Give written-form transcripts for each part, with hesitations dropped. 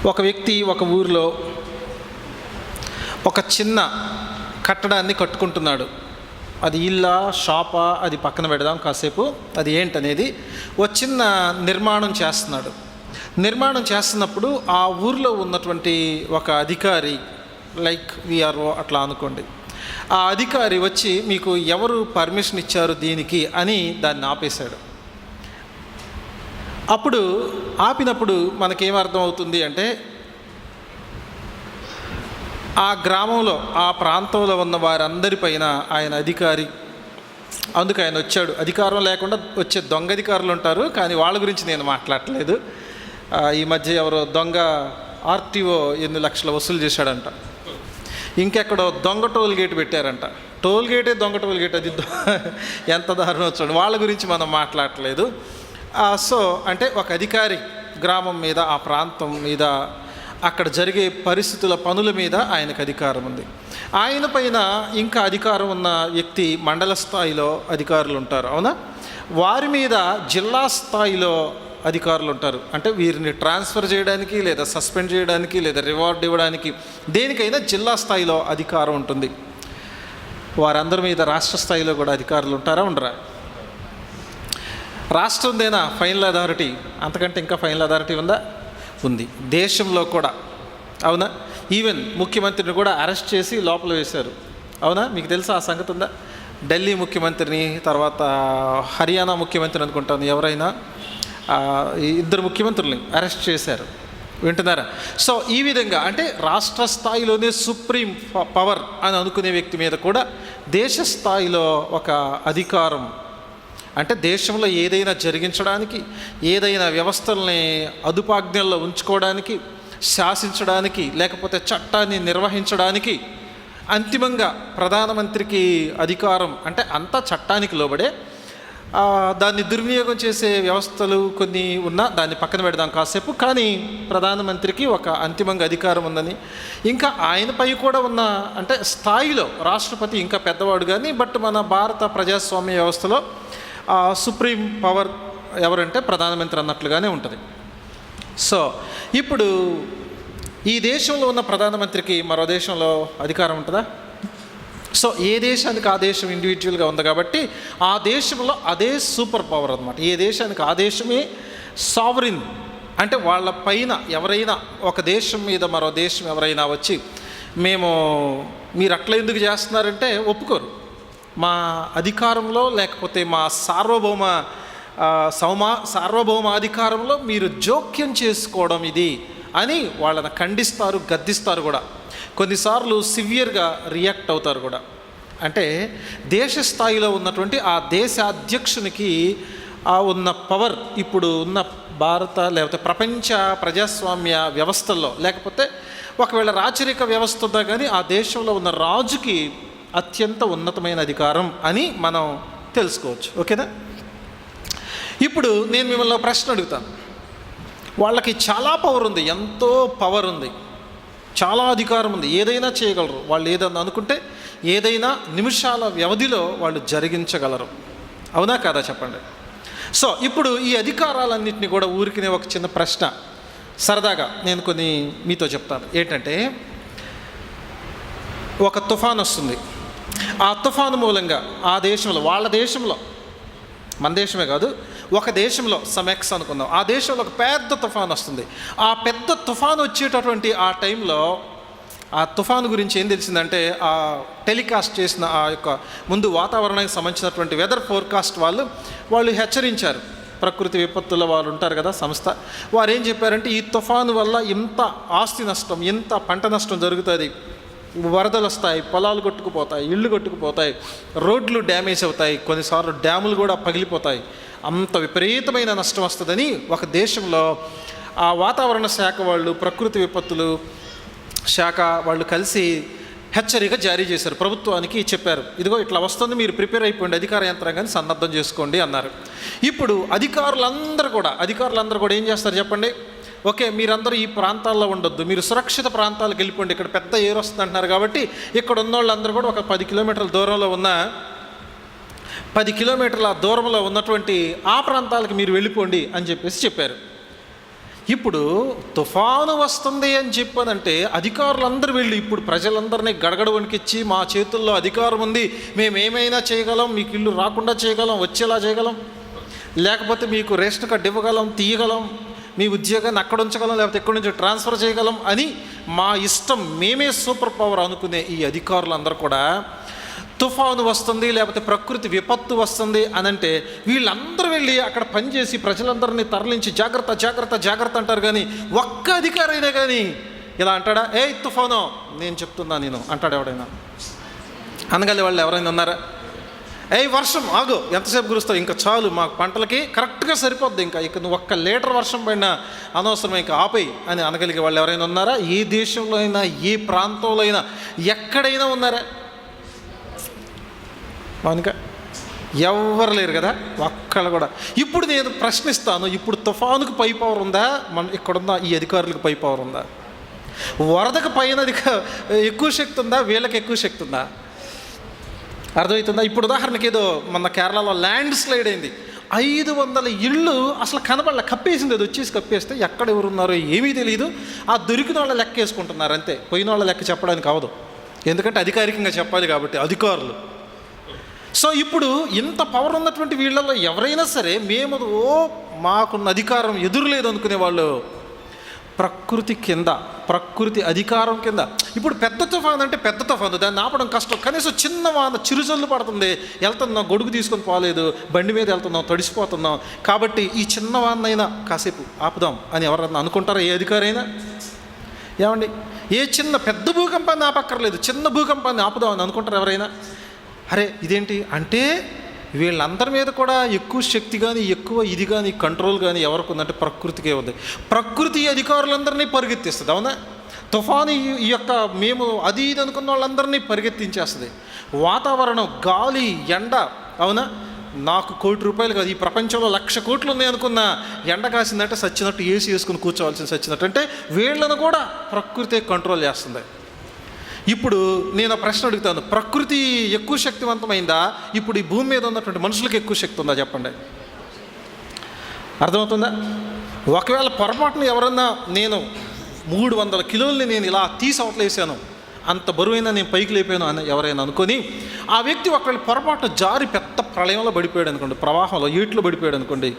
ఒక వ్యక్తి ఒక ఊరిలో ఒక చిన్న కట్టడాన్ని కట్టుకుంటున్నాడు. అది ఇల్లా, షాపా, అది పక్కన పెడదాం కాసేపు. అది ఏంటనేది ఒక చిన్న నిర్మాణం చేస్తున్నాడు. నిర్మాణం చేస్తున్నప్పుడు ఆ ఊరిలో ఉన్నటువంటి ఒక అధికారి, లైక్ విఆర్ఓ అట్లా అనుకోండి, ఆ అధికారి వచ్చి మీకు ఎవరు పర్మిషన్ ఇచ్చారు దీనికి అని దాన్ని ఆపేశాడు. అప్పుడు ఆపినప్పుడు మనకేమర్థం అవుతుంది అంటే, ఆ గ్రామంలో ఆ ప్రాంతంలో ఉన్న వారందరిపైన ఆయన అధికారి, అందుకు ఆయన వచ్చాడు. అధికారం లేకుండా వచ్చే దొంగ అధికారులు ఉంటారు, కానీ వాళ్ళ గురించి నేను మాట్లాడలేదు. ఈ మధ్య ఎవరో దొంగ ఆర్టీఓ 8 లక్షలు వసూలు చేశాడంట. ఇంకెక్కడో దొంగ టోల్ గేట్ పెట్టారంట. టోల్ గేటే దొంగ టోల్ గేట్, అది ఎంత దారుణం వచ్చాడు. వాళ్ళ గురించి మనం మాట్లాడలేదు. సో అంటే ఒక అధికారి గ్రామం మీద, ఆ ప్రాంతం మీద, అక్కడ జరిగే పరిస్థితుల పనుల మీద ఆయనకు అధికారం ఉంది. ఆయన పైన ఇంకా అధికారం ఉన్న వ్యక్తి మండల స్థాయిలో అధికారులు ఉంటారు, అవునా? వారి మీద జిల్లా స్థాయిలో అధికారులు ఉంటారు. అంటే వీరిని ట్రాన్స్ఫర్ చేయడానికి, లేదా సస్పెండ్ చేయడానికి, లేదా రివార్డ్ ఇవ్వడానికి, దేనికైనా జిల్లా స్థాయిలో అధికారం ఉంటుంది. వారందరి మీద రాష్ట్ర స్థాయిలో కూడా అధికారులు ఉంటారా, ఉండరా? రాష్ట్రందేనా ఫైనల్ అథారిటీ? అంతకంటే ఇంకా ఫైనల్ అథారిటీ ఉందా? ఉంది. దేశంలో కూడా, అవునా? ఈవెన్ ముఖ్యమంత్రిని కూడా అరెస్ట్ చేసి లోపల వేశారు, అవునా? మీకు తెలుసా ఆ సంగతి ఉందా? ఢిల్లీ ముఖ్యమంత్రిని, తర్వాత హర్యానా ముఖ్యమంత్రిని అనుకుంటాను, ఎవరైనా 2 ముఖ్యమంత్రుల్ని అరెస్ట్ చేశారు. వింటున్నారా? సో ఈ విధంగా అంటే రాష్ట్ర స్థాయిలోనే సుప్రీం పవర్ అని అనుకునే వ్యక్తి మీద కూడా దేశ స్థాయిలో ఒక అధికారం, అంటే దేశంలో ఏదైనా జరిగించడానికి, ఏదైనా వ్యవస్థల్ని అదుపాజ్ఞల్లో ఉంచుకోవడానికి, శాసించడానికి, లేకపోతే చట్టాన్ని నిర్వహించడానికి అంతిమంగా ప్రధానమంత్రికి అధికారం. అంటే అంతా చట్టానికి లోబడే. దాన్ని దుర్వినియోగం చేసే వ్యవస్థలు కొన్ని ఉన్నా దాన్ని పక్కన పెడదాం కాసేపు. కానీ ప్రధానమంత్రికి ఒక అంతిమంగా అధికారం ఉందని, ఇంకా ఆయనపై కూడా ఉన్న అంటే స్థాయిలో రాష్ట్రపతి ఇంకా పెద్దవాడు. కానీ బట్ మన భారత ప్రజాస్వామ్య వ్యవస్థలో సుప్రీం పవర్ ఎవరంటే ప్రధానమంత్రి అన్నట్లుగానే ఉంటుంది. సో ఇప్పుడు ఈ దేశంలో ఉన్న ప్రధానమంత్రికి మరో దేశంలో అధికారం ఉంటుందా? సో ఏ దేశానికి ఆ దేశం ఇండివిజువల్గా ఉంది కాబట్టి ఆ దేశంలో అదే సూపర్ పవర్ అన్నమాట. ఏ దేశానికి ఆ దేశమే సావరిన్. అంటే వాళ్ళ పైన ఎవరైనా, ఒక దేశం మీద మరో దేశం ఎవరైనా వచ్చి మీరు అట్లా ఎందుకు చేస్తున్నారంటే ఒప్పుకోరు. మా అధికారంలో, లేకపోతే మా సార్వభౌమాధికారంలో మీరు జోక్యం చేసుకోవడం ఇది అని వాళ్ళని ఖండిస్తారు, గద్దిస్తారు కూడా. కొన్నిసార్లు సివియర్గా రియాక్ట్ అవుతారు కూడా. అంటే దేశ స్థాయిలో ఉన్నటువంటి ఆ దేశ అధ్యక్షునికి ఉన్న పవర్ ఇప్పుడు ఉన్న భారత, లేకపోతే ప్రపంచ ప్రజాస్వామ్య వ్యవస్థల్లో, లేకపోతే ఒకవేళ రాచరిక వ్యవస్థ ఉందా కానీ ఆ దేశంలో ఉన్న రాజుకి అత్యంత ఉన్నతమైన అధికారం అని మనం తెలుసుకోవచ్చు. ఓకేనా? ఇప్పుడు నేను మిమ్మల్ని ప్రశ్న అడుగుతాను. వాళ్ళకి చాలా పవర్ ఉంది, ఎంతో పవర్ ఉంది, చాలా అధికారం ఉంది, ఏదైనా చేయగలరు. వాళ్ళు ఏదన్నా అనుకుంటే ఏదైనా నిమిషాల వ్యవధిలో వాళ్ళు జరిగించగలరు, అవునా కాదా చెప్పండి? సో ఇప్పుడు ఈ అధికారాలన్నింటినీ కూడా ఊరికినే ఒక చిన్న ప్రశ్న సరదాగా నేను కొన్ని మీతో చెప్తాను. ఏంటంటే, ఒక తుఫాన్ వస్తుంది. ఆ తుఫాను మూలంగా ఆ దేశంలో, వాళ్ళ దేశంలో, మన దేశమే కాదు, ఒక దేశంలో సమెక్స్ అనుకుందాం, ఆ దేశంలో ఒక పెద్ద తుఫాను వస్తుంది. ఆ పెద్ద తుఫాను వచ్చేటటువంటి ఆ టైంలో ఆ తుఫాను గురించి ఏం తెలిసిందంటే, ఆ టెలికాస్ట్ చేసిన ఆ యొక్క ముందు వాతావరణానికి సంబంధించినటువంటి వెదర్ ఫోర్కాస్ట్ వాళ్ళు హెచ్చరించారు. ప్రకృతి విపత్తుల వాళ్ళు ఉంటారు కదా సంస్థ, వారు ఏం చెప్పారంటే, ఈ తుఫాను వల్ల ఇంత ఆస్తి నష్టం, ఇంత పంట నష్టం జరుగుతుంది, వరదలు వస్తాయి, పొలాలు కొట్టుకుపోతాయి, ఇళ్ళు కొట్టుకుపోతాయి, రోడ్లు డ్యామేజ్ అవుతాయి, కొన్నిసార్లు డ్యాములు కూడా పగిలిపోతాయి, అంత విపరీతమైన నష్టం వస్తుందని ఒక దేశంలో ఆ వాతావరణ శాఖ వాళ్ళు, ప్రకృతి విపత్తులు శాఖ వాళ్ళు కలిసి హెచ్చరిక జారీ చేశారు. ప్రభుత్వానికి చెప్పారు, ఇదిగో ఇట్లా వస్తుంది, మీరు ప్రిపేర్ అయిపోండి, అధికార యంత్రాంగాన్ని సన్నద్ధం చేసుకోండి అన్నారు. ఇప్పుడు అధికారులందరూ కూడా ఏం చేస్తారు చెప్పండి? ఓకే, మీరందరూ ఈ ప్రాంతాల్లో ఉండొద్దు, మీరు సురక్షిత ప్రాంతాలకు వెళ్ళిపోండి, ఇక్కడ పెద్ద ఏరు వస్తుంది అంటున్నారు కాబట్టి ఇక్కడ ఉన్న వాళ్ళందరూ కూడా ఒక 10 కిలోమీటర్ల దూరంలో ఉన్న 10 కిలోమీటర్ల దూరంలో ఉన్నటువంటి ఆ ప్రాంతాలకు మీరు వెళ్ళిపోండి అని చెప్పారు. ఇప్పుడు తుఫాను వస్తుంది అని చెప్పానంటే అధికారులందరూ వెళ్ళి ఇప్పుడు ప్రజలందరినీ గడగడ వణికిచ్చి మా చేతుల్లో అధికారం ఉంది, మేము ఏమైనా చేయగలం, మీకు ఇల్లు రాకుండా చేయగలం, వచ్చేలా చేయగలం, లేకపోతే మీకు రేషన్ కార్డు ఇవ్వగలం, తీయగలం, మీ ఉద్యోగాన్ని అక్కడ ఉంచగలం, లేకపోతే ఎక్కడి నుంచి ట్రాన్స్ఫర్ చేయగలం అని మా ఇష్టం, మేమే సూపర్ పవర్ అనుకునే ఈ అధికారులందరూ కూడా తుఫాను వస్తుంది లేకపోతే ప్రకృతి విపత్తు వస్తుంది అని అంటే వీళ్ళందరూ వెళ్ళి అక్కడ పనిచేసి ప్రజలందరినీ తరలించి జాగ్రత్త జాగ్రత్త జాగ్రత్త అంటారు. కానీ ఒక్క అధికారి అయినా కానీ ఇలా అంటాడా? ఏ తుఫాను నేను చెప్తున్నా నేను అంటాడు ఎవడైనా? అనగలి వాళ్ళు ఎవరైనా ఉన్నారా? ఏ వర్షం ఆగు, ఎంతసేపు కురుస్తావు, ఇంకా చాలు, మాకు పంటలకి కరెక్ట్గా సరిపోద్ది, ఇంకా నువ్వు ఒక్క లీటర్ వర్షం పడినా అనవసరం, ఇంకా ఆపేయి అని అనగలిగే వాళ్ళు ఎవరైనా ఉన్నారా? ఏ దేశంలో అయినా, ఏ ప్రాంతంలో అయినా, ఎక్కడైనా ఉన్నారా? కనుక ఎవ్వరు లేరు కదా, ఒక్కళ్ళు కూడా. ఇప్పుడు నేను ప్రశ్నిస్తాను, ఇప్పుడు తుఫానుకు పై పవర్ ఉందా? ఇక్కడున్న ఈ అధికారులకు పై పవర్ ఉందా? వరదకు పైన ఎక్కువ శక్తి ఉందా? వీళ్ళకి ఎక్కువ శక్తి ఉందా? అర్థమవుతుందా? ఇప్పుడు ఉదాహరణకి ఏదో మన కేరళలో ల్యాండ్ స్లైడ్ అయింది, 500 ఇళ్ళు అసలు కనబడలే, కప్పేసింది, అది వచ్చేసి కప్పేస్తే ఎక్కడ ఎవరున్నారో ఏమీ తెలియదు. ఆ దొరికిన వాళ్ళ లెక్క వేసుకుంటున్నారు అంతే, పోయిన వాళ్ళ లెక్క చెప్పడానికి అవదు, ఎందుకంటే అధికారికంగా చెప్పాలి కాబట్టి అధికారులు. సో ఇప్పుడు ఇంత పవర్ ఉన్నటువంటి వీళ్ళల్లో ఎవరైనా సరే మేము మాకున్న అధికారం ఎదురులేదు అనుకునే వాళ్ళు ప్రకృతి కింద, ప్రకృతి అధికారం కింద. ఇప్పుడు పెద్ద తుఫాను అంటే పెద్ద తుఫాను, దాన్ని ఆపడం కష్టం. కనీసం చిన్న వాన చిరుజల్లు పడుతుంది, వెళ్తున్నాం, గొడుగు తీసుకొని పోలేదు, బండి మీద వెళ్తున్నాం, తడిసిపోతున్నాం, కాబట్టి ఈ చిన్న వానైనా కాసేపు ఆపుదాం అని ఎవరన్నా అనుకుంటారా? ఏ అధికారి అయినా? ఏమండి, ఏ చిన్న పెద్ద భూకంపాన్ని ఆపక్కర్లేదు, చిన్న భూకంపాన్ని ఆపుదాం అని అనుకుంటారు ఎవరైనా? అరే ఇదేంటి అంటే వీళ్ళందరి మీద కూడా ఎక్కువ శక్తి కానీ, ఎక్కువ ఇది కానీ, కంట్రోల్ కానీ ఎవరికి ఉందంటే ప్రకృతికే ఉంది. ప్రకృతి అధికారులందరినీ పరిగెత్తిస్తుంది. అవునా? తుఫాను ఈ యొక్క మేము అది ఇది అనుకున్న వాళ్ళందరినీ పరిగెత్తించేస్తుంది. వాతావరణం, గాలి, ఎండ, అవునా, నాకు ₹1,00,00,000 కాదు, ఈ ప్రపంచంలో 1,00,000 కోట్లు ఉన్నాయి అనుకున్న ఎండ కాసిందంటే సచ్చినట్టు ఏసీ వేసుకుని కూర్చోవాల్సింది సచ్చినట్టు. అంటే వీళ్ళను కూడా ప్రకృతి కంట్రోల్ చేస్తుంది. ఇప్పుడు నేను ప్రశ్న అడుగుతాను, ప్రకృతి ఎక్కువ శక్తివంతమైందా? ఇప్పుడు ఈ భూమి మీద ఉన్నటువంటి మనుషులకు ఎక్కువ శక్తి ఉందా? చెప్పండి. అర్థమవుతుందా? ఒకవేళ పొరపాటున ఎవరన్నా నేను 300 కిలోల్ని నేను ఇలా తీసి అవట్లేసాను, అంత బరువైనా నేను పైకి లేపాను అని ఎవరైనా అనుకొని ఆ వ్యక్తి ఒకవేళ పొరపాటున జారి పెద్ద ప్రళయంలో పడిపోయాడు అనుకోండి, ప్రవాహంలో ఏట్లో పడిపోయాడు అనుకోండి,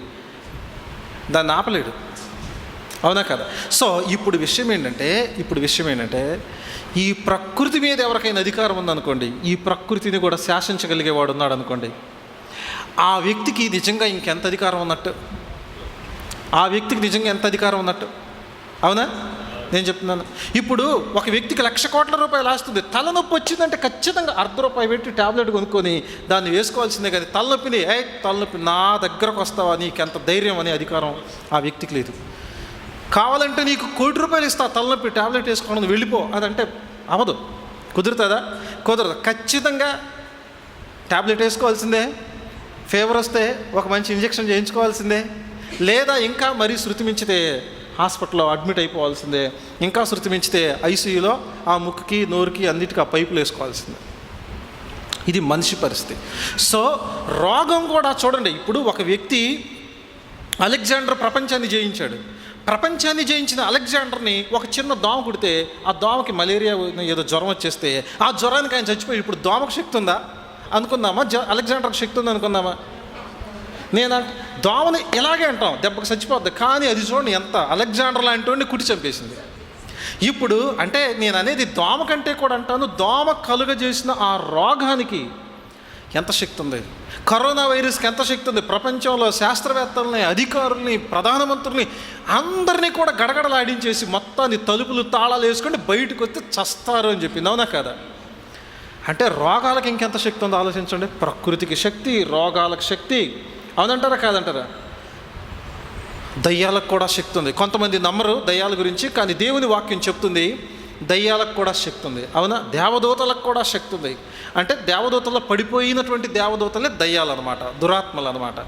దాన్ని ఆపలేడు. అవునా కదా? సో ఇప్పుడు విషయం ఏంటంటే ఈ ప్రకృతి మీద ఎవరికైనా అధికారం ఉందనుకోండి, ఈ ప్రకృతిని కూడా శాసించగలిగేవాడు ఉన్నాడు అనుకోండి, ఆ వ్యక్తికి నిజంగా ఇంకెంత అధికారం ఉన్నట్టు? ఆ వ్యక్తికి నిజంగా ఎంత అధికారం ఉన్నట్టు? అవునా? నేను చెప్తున్నాను. ఇప్పుడు ఒక వ్యక్తికి ₹1,00,000 కోట్ల ఆస్తుంది, తలనొప్పి వచ్చిందంటే ఖచ్చితంగా ₹1 పెట్టి ట్యాబ్లెట్ కొనుక్కొని దాన్ని వేసుకోవాల్సిందే. కానీ తలనొప్పి నా దగ్గరకు వస్తావా, నీకెంత ధైర్యం అనే అధికారం ఆ వ్యక్తికి లేదు. కావాలంటే నీకు ₹1,00,00,000 ఇస్తా, తలనొప్పి ట్యాబ్లెట్ వేసుకోవడం వెళ్ళిపో అదంటే అవదు. కుదురుతుందా? కుదరదు. ఖచ్చితంగా ట్యాబ్లెట్ వేసుకోవాల్సిందే, ఫీవర్ వస్తే ఒక మంచి ఇంజెక్షన్ చేయించుకోవాల్సిందే, లేదా ఇంకా మరీ శృతి మించితే హాస్పిటల్లో అడ్మిట్ అయిపోవాల్సిందే, ఇంకా శృతి మించితే ఐసీయూలో ఆ ముక్కుకి, నోరుకి, అన్నిటికీ ఆ పైపులు వేసుకోవాల్సిందే. ఇది మనిషి పరిస్థితి. సో రోగం కూడా చూడండి, ఇప్పుడు ఒక వ్యక్తి అలెగ్జాండర్ ప్రపంచాన్ని జయించాడు. ప్రపంచాన్ని జయించిన అలెగ్జాండర్ని ఒక చిన్న దోమ కుడితే ఆ దోమకి మలేరియా ఏదో జ్వరం వచ్చేస్తే ఆ జ్వరానికి ఆయన చచ్చిపోయి. ఇప్పుడు దోమకు శక్తి ఉందా అనుకుందామా? అలెగ్జాండర్కి శక్తి ఉంది అనుకుందామా? దోమని ఇలాగే అంటాం, దెబ్బకి చచ్చిపోద్ది. కానీ అది చూడండి ఎంత అలెగ్జాండర్ లాంటి వాడిని కుట్టి చంపేసింది. ఇప్పుడు అంటే నేను అనేది దోమ కంటే కూడా అంటాను, దోమ కలుగజేసిన ఆ రోగానికి ఎంత శక్తి ఉంది, కరోనా వైరస్కి ఎంత శక్తి ఉంది. ప్రపంచంలో శాస్త్రవేత్తల్ని, అధికారుల్ని, ప్రధానమంత్రుల్ని అందరినీ కూడా గడగడలాడించేసి మొత్తాన్ని తలుపులు తాళాలు వేసుకొని బయటకు వస్తే చస్తారు అని చెప్పింది. అవునా కదా? అంటే రోగాలకు ఇంకెంత శక్తి ఉందో ఆలోచించండి. ప్రకృతికి శక్తి, రోగాలకు శక్తి. అవునంటారా కాదంటారా? దయ్యాలకు కూడా శక్తి ఉంది. కొంతమంది నమ్మరు దయ్యాల గురించి, కానీ దేవుని వాక్యం చెప్తుంది దయ్యాలకు కూడా శక్తి ఉంది. అవునా? దేవదూతలకు కూడా శక్తి ఉంది. అంటే దేవదూతల్లో పడిపోయినటువంటి దేవదూతలే దయ్యాలు అనమాట, దురాత్మలు అనమాట.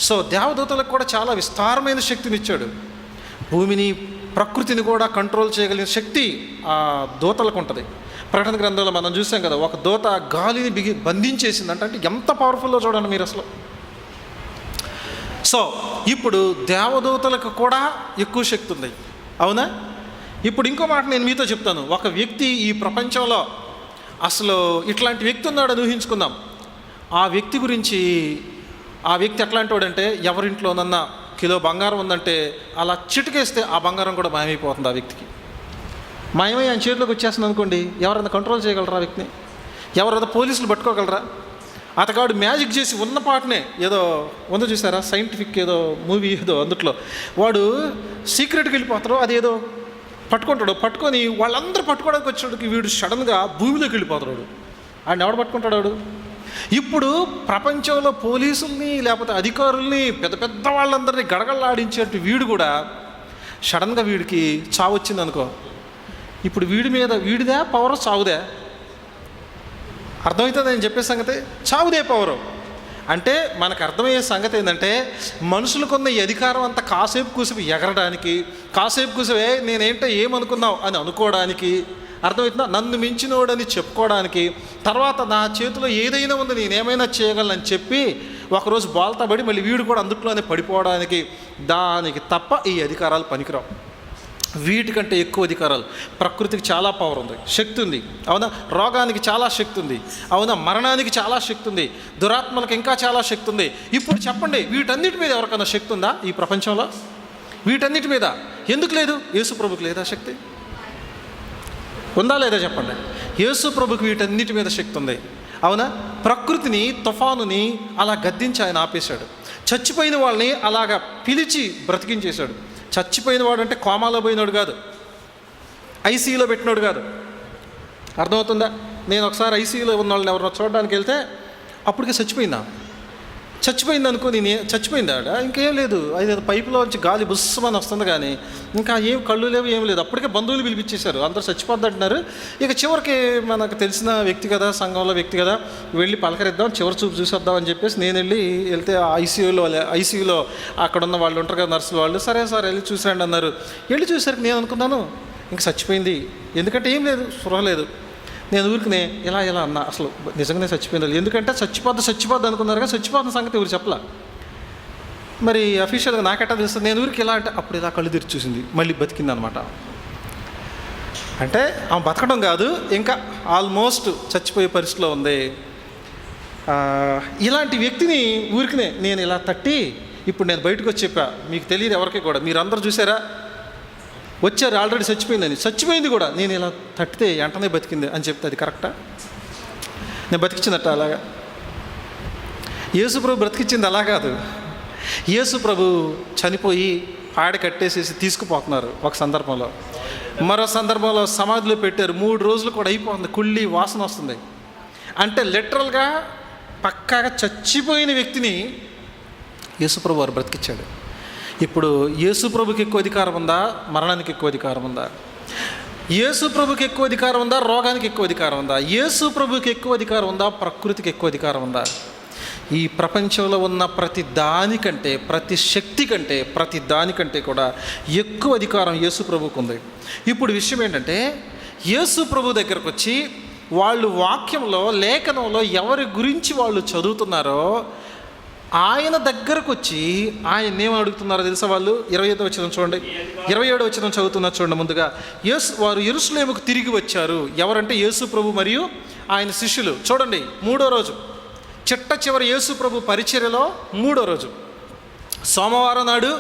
సో దేవదూతలకు కూడా చాలా విస్తారమైన శక్తినిచ్చాడు. భూమిని, ప్రకృతిని కూడా కంట్రోల్ చేయగలిగిన శక్తి ఆ దూతలకు ఉంటుంది. ప్రకటన గ్రంథంలో మనం చూసాం కదా, ఒక దూత గాలిని బంధించేసింది అంటే ఎంత పవర్ఫుల్లో చూడండి మీరు అసలు. సో ఇప్పుడు దేవదూతలకు కూడా ఎక్కువ శక్తి ఉంది, అవునా? ఇప్పుడు ఇంకో మాట నేను మీతో చెప్తాను. ఒక వ్యక్తి ఈ ప్రపంచంలో అసలు ఇట్లాంటి వ్యక్తి ఉన్నాడని ఊహించుకుందాం. ఆ వ్యక్తి గురించి, ఆ వ్యక్తి ఎట్లాంటి వాడంటే, ఎవరింట్లోనన్నా కిలో బంగారం ఉందంటే అలా చిటికేస్తే ఆ బంగారం కూడా మాయమైపోతుంది. ఆ వ్యక్తికి మాయమై ఆయన చేతిలోకి వచ్చేస్తుంది అనుకోండి, ఎవరైనా కంట్రోల్ చేయగలరా ఆ వ్యక్తిని? ఎవరైనా పోలీసులు పట్టుకోగలరా? అతగాడు మ్యాజిక్ చేసి ఉన్న పాటనే, ఏదో ఉందో చూసారా, సైంటిఫిక్ ఏదో మూవీ ఏదో, అందుట్లో వాడు సీక్రెట్కి వెళ్ళిపోతాడు, అదేదో పట్టుకుంటాడు. పట్టుకొని వాళ్ళందరూ పట్టుకోవడానికి వచ్చేటికి వీడు సడన్గా భూమిలోకి వెళ్ళిపోతాడు. ఆయన ఎవడు పట్టుకుంటాడు? వాడు ఇప్పుడు ప్రపంచంలో పోలీసుల్ని లేకపోతే అధికారుల్ని పెద్ద పెద్ద వాళ్ళందరినీ గడగడలాడించేట్టు వీడు కూడా సడన్గా వీడికి చావు వచ్చింది అనుకో, ఇప్పుడు వీడి మీద వీడిదే పవర్, చావుదే? అర్థమవుతుంది నేను చెప్పే సంగతి. చావుదే పవరు అంటే మనకు అర్థమయ్యే సంగతి ఏంటంటే, మనుషులకున్న ఈ అధికారం అంతా కాసేపు కూసేపు ఎగరడానికి, కాసేపు కూసేపే నేనేంటో ఏమనుకున్నావు అని అనుకోవడానికి, అర్థమవుతుందా? నన్ను మించినోడని చెప్పుకోవడానికి, తర్వాత నా చేతిలో ఏదైనా ఉంది నేనేమైనా చేయగలనని చెప్పి ఒకరోజు బాల్తా పడి మళ్ళీ వీడు కూడా అందుట్లోనే పడిపోవడానికి, దానికి తప్ప ఈ అధికారాలు పనికిరావు. వీటికంటే ఎక్కువ అధికారాలు. ప్రకృతికి చాలా పవర్ ఉంది, శక్తి ఉంది, అవునా? రోగానికి చాలా శక్తి ఉంది, అవునా? మరణానికి చాలా శక్తి ఉంది, దురాత్మలకు ఇంకా చాలా శక్తి ఉంది. ఇప్పుడు చెప్పండి, వీటన్నిటి మీద ఎవరికైనా శక్తి ఉందా ఈ ప్రపంచంలో? వీటన్నిటి మీద ఎందుకు లేదు? యేసు ప్రభుకి లేదా శక్తి? ఉందా లేదా చెప్పండి? యేసు ప్రభుకి వీటన్నిటి మీద శక్తి ఉంది, అవునా? ప్రకృతిని, తుఫానుని అలా గద్దించి ఆయన ఆపేశాడు. చచ్చిపోయిన వాళ్ళని అలాగా పిలిచి బ్రతికించేశాడు. చచ్చిపోయిన వాడు అంటే కోమాలో పోయినాడు కాదు, ఐసీయూలో పెట్టినాడు కాదు. అర్థమవుతుందా? నేను ఒకసారి ఐసీయూలో ఉన్న వాళ్ళని ఎవరినో చూడడానికి వెళ్తే అప్పటికే చచ్చిపోయింది అనుకో, నేను చచ్చిపోయింది ఆడ, ఇంకేం లేదు, అది పైపులో వచ్చి గాలి బుస్సమని వస్తుంది, కానీ ఇంకా ఏం కళ్ళు లేవు, ఏం లేదు. అప్పటికే బంధువులు పిలిపించేశారు, అందరూ చచ్చిపోద్ది అంటున్నారు. ఇక చివరికి మనకు తెలిసిన వ్యక్తి కదా, సంఘంలో వ్యక్తి కదా, వెళ్ళి పలకరిద్దాం, చివరి చూపు చూసేద్దాం అని చెప్పేసి నేను వెళ్తే ఐసీయూలో అక్కడ ఉన్న వాళ్ళు ఉంటారు కదా, నర్సులు వాళ్ళు, సరే సార్ వెళ్ళి చూసాండి అన్నారు. వెళ్ళి చూసరికి నేను అనుకున్నాను ఇంక చచ్చిపోయింది, ఎందుకంటే ఏం లేదు, స్పృహ లేదు. నేను ఊరికినే ఇలా అన్నా, అసలు నిజంగానే చచ్చిపోయింది. ఎందుకంటే చచ్చిపోద్ది అనుకున్నారుగా, చచ్చిపోతున్న సంగతి ఎవరు చెప్పలా. మరి అఫీషియల్గా నాకెట్టా తెలుస్తుంది? నేను ఊరికి ఇలా అంటే అప్పుడు ఇలా కళ్ళు తెరిచి చూసింది, మళ్ళీ బతికింది అనమాట. అంటే ఆమె బతకడం కాదు, ఇంకా ఆల్మోస్ట్ చచ్చిపోయే పరిస్థితిలో ఉంది. ఇలాంటి వ్యక్తిని ఊరికినే నేను ఇలా తట్టి, ఇప్పుడు నేను బయటకు వచ్చి చెప్పా, మీకు తెలియదు ఎవరికి కూడా, మీరు అందరూ చూసారా, వచ్చారు ఆల్రెడీ చచ్చిపోయింది కూడా, నేను ఇలా తట్టితే వెంటనే బతికింది అని చెప్తే అది కరెక్టా? నేను బతికించినట్ట అలాగా? యేసు ప్రభు బ్రతికించింది అలా కాదు. యేసు ప్రభు చనిపోయి పాడి కట్టేసేసి తీసుకుపోతున్నారు ఒక సందర్భంలో, మరో సందర్భంలో సమాధిలో పెట్టారు, 3 రోజులు కూడా అయిపోతుంది, కుళ్ళి వాసన వస్తుంది. అంటే లిటరల్గా పక్కాగా చచ్చిపోయిన వ్యక్తిని యేసు ప్రభు వారు బ్రతికించాడు. ఇప్పుడు యేసు ప్రభుకి ఎక్కువ అధికారం ఉందా? మరణానికి ఎక్కువ అధికారం ఉందా? యేసు ప్రభుకి ఎక్కువ అధికారం ఉందా? రోగానికి ఎక్కువ అధికారం ఉందా? యేసు ప్రభుకి ఎక్కువ అధికారం ఉందా? ప్రకృతికి ఎక్కువ అధికారం ఉందా? ఈ ప్రపంచంలో ఉన్న ప్రతి దానికంటే, ప్రతి శక్తి కంటే, ప్రతి దానికంటే కూడా ఎక్కువ అధికారం యేసు ప్రభుకు ఉంది. ఇప్పుడు విషయం ఏంటంటే, యేసు ప్రభు దగ్గరకు వచ్చి వాళ్ళు వాక్యంలో, లేఖనంలో ఎవరి గురించి వాళ్ళు చదువుతున్నారో ఆయన దగ్గరకు వచ్చి ఆయన ఏమని అడుగుతున్నారో తెలుసా? వాళ్ళు 25వ వచనం చూడండి, 27వ వచనం చదువుతున్నారు చూడండి. ముందుగా వారు యెరూషలేముకు తిరిగి వచ్చారు. ఎవరంటే యేసు ప్రభు మరియు ఆయన శిష్యులు. చూడండి, 3వ రోజు, చిట్ట చివరి యేసు ప్రభు పరిచర్యలో 3వ రోజు, సోమవారం నాడు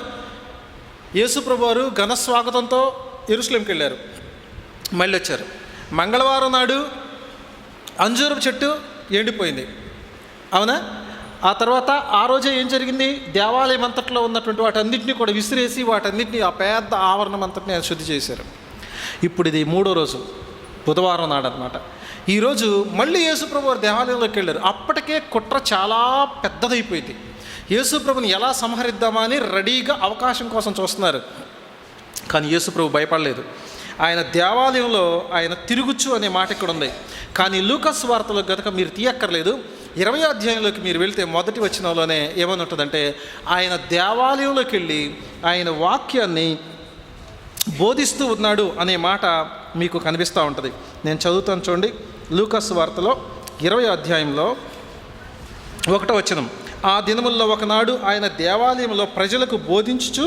యేసు ప్రభు వారు ఘన స్వాగతంతో యెరూషలేంకి వెళ్ళారు, మళ్ళీ వచ్చారు. మంగళవారం నాడు అంజూరపు చెట్టు ఎండిపోయింది, అవునా? ఆ తర్వాత ఆ రోజే ఏం జరిగింది? దేవాలయం అంతట్లో ఉన్నటువంటి వాటన్నింటినీ కూడా విసిరేసి, వాటన్నింటినీ, ఆ పెద్ద ఆవరణం అంతటిని శుద్ధి చేశారు. ఇప్పుడు ఇది 3వ రోజు, బుధవారం నాడు అనమాట. ఈరోజు మళ్ళీ యేసుప్రభు వారు దేవాలయంలోకి వెళ్ళారు. అప్పటికే కుట్ర చాలా పెద్దదైపోయింది. యేసుప్రభుని ఎలా సంహరిద్దామా అని రెడీగా అవకాశం కోసం చూస్తున్నారు. కానీ యేసుప్రభు భయపడలేదు. ఆయన దేవాలయంలో ఆయన తిరుగుచు అనే మాట ఇక్కడ ఉంది. కానీ లూకాసు వార్తలో గనుక మీరు తీయక్కర్లేదు, 20వ అధ్యాయంలోకి మీరు వెళ్తే మొదటి వచనంలోనే ఏమని ఉంటుందంటే, ఆయన దేవాలయంలోకి వెళ్ళి ఆయన వాక్యాన్ని బోధిస్తూ ఉన్నాడు అనే మాట మీకు కనిపిస్తూ ఉంటుంది. నేను చదువుతాను చూడండి. లూకాసు వార్తలో 20వ అధ్యాయంలో 1వ వచనం, ఆ దినముల్లో ఒకనాడు ఆయన దేవాలయంలో ప్రజలకు బోధించుచు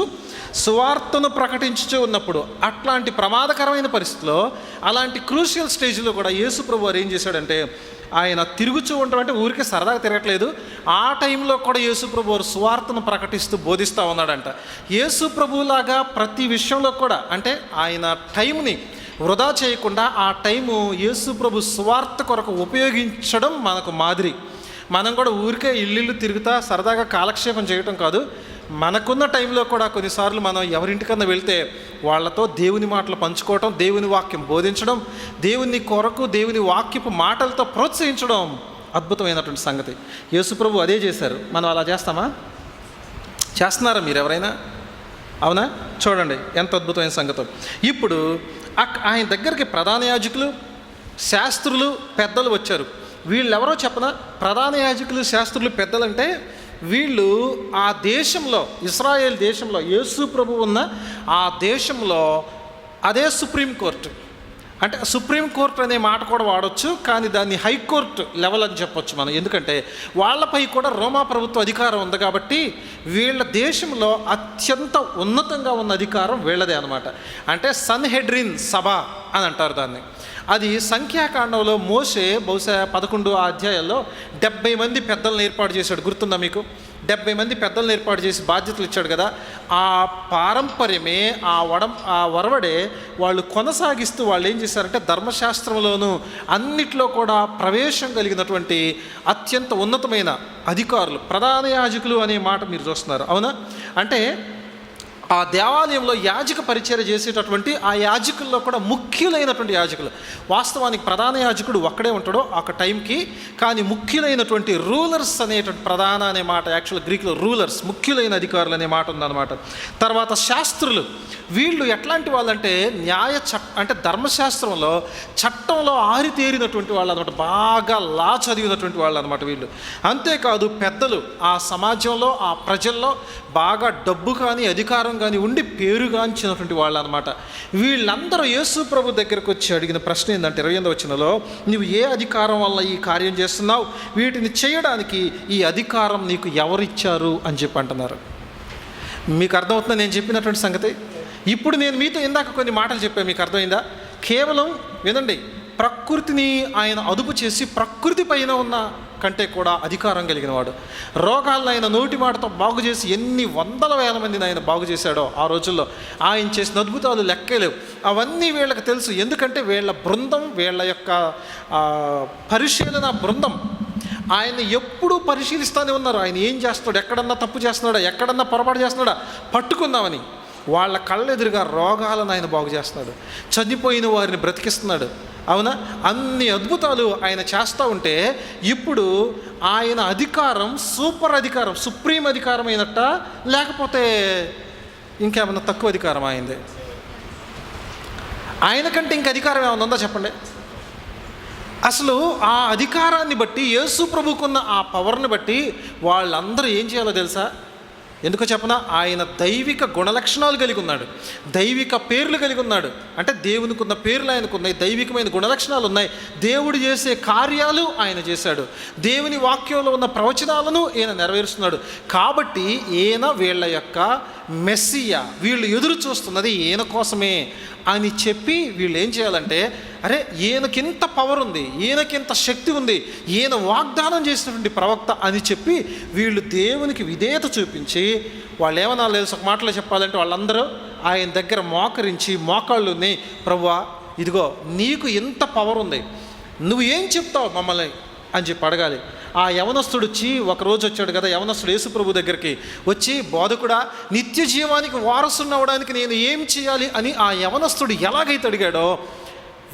సువార్తను ప్రకటించుచూ ఉన్నప్పుడు, అట్లాంటి ప్రమాదకరమైన పరిస్థితిలో, అలాంటి క్రూషియల్ స్టేజ్లో కూడా యేసు ప్రభు వారు ఏం చేశాడంటే, ఆయన తిరుగుచూ ఉండడం అంటే ఊరికే సరదాగా తిరగట్లేదు. ఆ టైంలో కూడా యేసు ప్రభు వారు సువార్తను ప్రకటిస్తూ బోధిస్తూ ఉన్నాడంట. యేసు ప్రభులాగా ప్రతి విషయంలో కూడా, అంటే ఆయన టైంని వృధా చేయకుండా ఆ టైము యేసు ప్రభు సువార్త కొరకు ఉపయోగించడం మనకు మాదిరి. మనం కూడా ఊరికే ఇల్లు తిరుగుతా సరదాగా కాలక్షేపం చేయటం కాదు. మనకున్న టైంలో కూడా కొన్నిసార్లు మనం ఎవరింటికన్నా వెళ్తే వాళ్ళతో దేవుని మాటలు పంచుకోవటం, దేవుని వాక్యం బోధించడం, దేవుని కొరకు దేవుని వాక్యపు మాటలతో ప్రోత్సహించడం అద్భుతమైనటువంటి సంగతి. యేసుప్రభు అదే చేశారు. మనం అలా చేస్తామా? చేస్తున్నారా మీరు ఎవరైనా? అవునా? చూడండి ఎంత అద్భుతమైన సంగతి. ఇప్పుడు ఆయన దగ్గరికి ప్రధాన యాజకులు, శాస్త్రులు, పెద్దలు వచ్చారు. వీళ్ళెవరో చెప్పనా? ప్రధాన యాజకులు, శాస్త్రులు, పెద్దలంటే వీళ్ళు ఆ దేశంలో, ఇశ్రాయేల్ దేశంలో, యేసు ప్రభు ఉన్న ఆ దేశంలో అదే సుప్రీంకోర్టు. అంటే సుప్రీంకోర్టు అనే మాట కూడా వాడచ్చు, కానీ దాన్ని హైకోర్టు లెవెల్ అని చెప్పొచ్చు మనం. ఎందుకంటే వాళ్ళపై కూడా రోమా ప్రభుత్వ అధికారం ఉంది కాబట్టి వీళ్ళ దేశంలో అత్యంత ఉన్నతంగా ఉన్న అధికారం వీళ్ళదే అనమాట. అంటే సన్హెడ్రిన్ సభ అని అంటారు దాన్ని. అది సంఖ్యాకాండంలో మోషే బహుశా 11 అధ్యాయాల్లో 70 మంది పెద్దలను ఏర్పాటు చేశాడు. గుర్తుందా మీకు? 70 మంది పెద్దలను ఏర్పాటు చేసి బాధ్యతలు ఇచ్చాడు కదా. ఆ పారంపర్యమే, ఆ వరవడే వాళ్ళు కొనసాగిస్తూ వాళ్ళు ఏం చేశారంటే ధర్మశాస్త్రంలోనూ అన్నిట్లో కూడా ప్రవేశం కలిగినటువంటి అత్యంత ఉన్నతమైన అధికారులు, ప్రధాన యాజకులు అనే మాట మీరు చూస్తున్నారు. అవునా? అంటే ఆ దేవాలయంలో యాజక పరిచర్య చేసేటటువంటి ఆ యాజకుల్లో కూడా ముఖ్యులైనటువంటి యాజకులు. వాస్తవానికి ప్రధాన యాజకుడు ఒక్కడే ఉంటాడో ఒక టైంకి, కానీ ముఖ్యులైనటువంటి రూలర్స్ అనేటువంటి ప్రధాన అనే మాట యాక్చువల్ గ్రీక్లో రూలర్స్, ముఖ్యులైన అధికారులు అనే మాట ఉందన్నమాట. తర్వాత శాస్త్రులు, వీళ్ళు ఎట్లాంటి వాళ్ళంటే అంటే ధర్మశాస్త్రంలో చట్టంలో ఆరితేరినటువంటి వాళ్ళు అనమాట, బాగా లా చదివినటువంటి వాళ్ళు అనమాట వీళ్ళు. అంతేకాదు పెద్దలు, ఆ సమాజంలో ఆ ప్రజల్లో బాగా డబ్బు కానీ అధికారం కానీ ఉండి పేరుగాంచినటువంటి వాళ్ళు అనమాట. వీళ్ళందరూ యేసు ప్రభు దగ్గరకు వచ్చి అడిగిన ప్రశ్న ఏంటంటే 28వ వచనంలో, నువ్వు ఏ అధికారం వల్ల ఈ కార్యం చేస్తున్నావు? వీటిని చేయడానికి ఈ అధికారం నీకు ఎవరిచ్చారు అని చెప్పి అంటున్నారు. మీకు అర్థమవుతుందా నేను చెప్పినటువంటి సంగతి? ఇప్పుడు నేను మీతో ఇందాక కొన్ని మాటలు చెప్పాను, మీకు అర్థమైందా? కేవలం వినండి, ప్రకృతిని ఆయన అదుపు చేసి ప్రకృతి పైన ఉన్న కంటే కూడా అధికారం కలిగిన వాడు. రోగాలను ఆయన నోటి మాటతో బాగు చేసి ఎన్ని వందల వేల మందిని ఆయన బాగు చేశాడో ఆ రోజుల్లో. ఆయన చేసిన అద్భుతాలు లెక్కలేవు. అవన్నీ వీళ్ళకి తెలుసు. ఎందుకంటే వీళ్ళ బృందం, వీళ్ళ యొక్క పరిశీలన బృందం ఆయన ఎప్పుడూ పరిశీలిస్తూనే ఉన్నారు. ఆయన ఏం చేస్తాడు, ఎక్కడన్నా తప్పు చేస్తున్నాడా, ఎక్కడన్నా పొరపాటు చేస్తున్నాడా పట్టుకుందామని. వాళ్ళ కళ్ళెదురుగా రోగాలను ఆయన బాగు చేస్తున్నాడు, చనిపోయిన వారిని బ్రతికిస్తున్నాడు. అవునా? అన్ని అద్భుతాలు ఆయన చేస్తూ ఉంటే ఇప్పుడు ఆయన అధికారం సూపర్ అధికారం, సుప్రీం అధికారం అయినట్ట, లేకపోతే ఇంకేమన్నా తక్కువ అధికారం అయింది? ఆయన కంటే ఇంక అధికారం ఏమన్నా ఉందా చెప్పండి? అసలు ఆ అధికారాన్ని బట్టి, యేసు ప్రభుకున్న ఆ పవర్ని బట్టి వాళ్ళందరూ ఏం చేయాలో తెలుసా? ఎందుకో చెప్పనా? ఆయన దైవిక గుణలక్షణాలు కలిగి ఉన్నాడు, దైవిక పేర్లు కలిగి ఉన్నాడు. అంటే దేవునికి ఉన్న పేర్లు ఆయనకు ఉన్నాయి, దైవికమైన గుణలక్షణాలు ఉన్నాయి. దేవుడు చేసే కార్యాలు ఆయన చేశాడు, దేవుని వాక్యంలో ఉన్న ప్రవచనాలను ఈయన నెరవేరుస్తున్నాడు. కాబట్టి ఈయన వీళ్ళ యొక్క మెస్సియా, వీళ్ళు ఎదురు చూస్తున్నది ఈయన కోసమే అని చెప్పి వీళ్ళు ఏం చేయాలంటే, అరే ఈయనకింత పవర్ ఉంది, ఈయనకింత శక్తి ఉంది, ఈయన వాగ్దానం చేసినటువంటి ప్రవక్త అని చెప్పి వీళ్ళు దేవునికి విధేయత చూపించి, వాళ్ళు ఏమన్నా లేదు ఒక మాటలో చెప్పాలంటే వాళ్ళందరూ ఆయన దగ్గర మోకరించి మోకాళ్ళుని, ప్రభువా ఇదిగో నీకు ఇంత పవర్ ఉంది, నువ్వు ఏం చెప్తావు మమ్మల్ని అని చెప్పి అడగాలి. ఆ యవనస్తుడు వచ్చి ఒకరోజు వచ్చాడు కదా, యవనస్తుడు యేసు ప్రభు దగ్గరికి వచ్చి, బోధకుడా నిత్య జీవానికి వారసుని అవ్వడానికి నేను ఏం చేయాలి అని ఆ యవనస్తుడు ఎలాగైతే అడిగాడో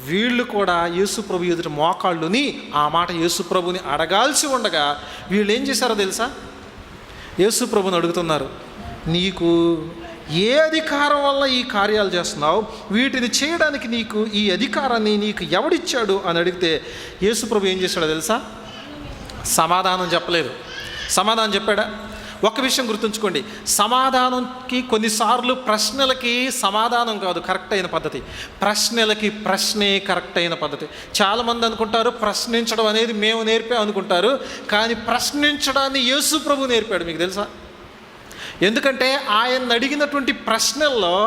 వీళ్ళు కూడా యేసు ప్రభు ఎదుటి మోకాళ్ళుని ఆ మాట యేసు ప్రభుని అడగాల్సి ఉండగా వీళ్ళు ఏం చేశారో తెలుసా? యేసు ప్రభుని అడుగుతున్నారు, నీకు ఏ అధికారం వల్ల ఈ కార్యాలు చేస్తున్నావు, వీటిని చేయడానికి నీకు ఈ అధికారాన్ని నీకు ఎవడిచ్చాడు అని అడిగితే యేసు ప్రభు ఏం చేశాడో తెలుసా? సమాధానం చెప్పలేదు. సమాధానం చెప్పాడా? ఒక విషయం గుర్తుంచుకోండి, సమాధానంకి కొన్నిసార్లు ప్రశ్నలకి సమాధానం కాదు కరెక్ట్ అయిన పద్ధతి, ప్రశ్నలకి ప్రశ్నే కరెక్ట్ అయిన పద్ధతి. చాలామంది అనుకుంటారు ప్రశ్నించడం అనేది మేము నేర్పాం అనుకుంటారు, కానీ ప్రశ్నించడాన్ని యేసు ప్రభు నేర్పాడు. మీకు తెలుసా? ఎందుకంటే ఆయన అడిగినటువంటి ప్రశ్నల్లో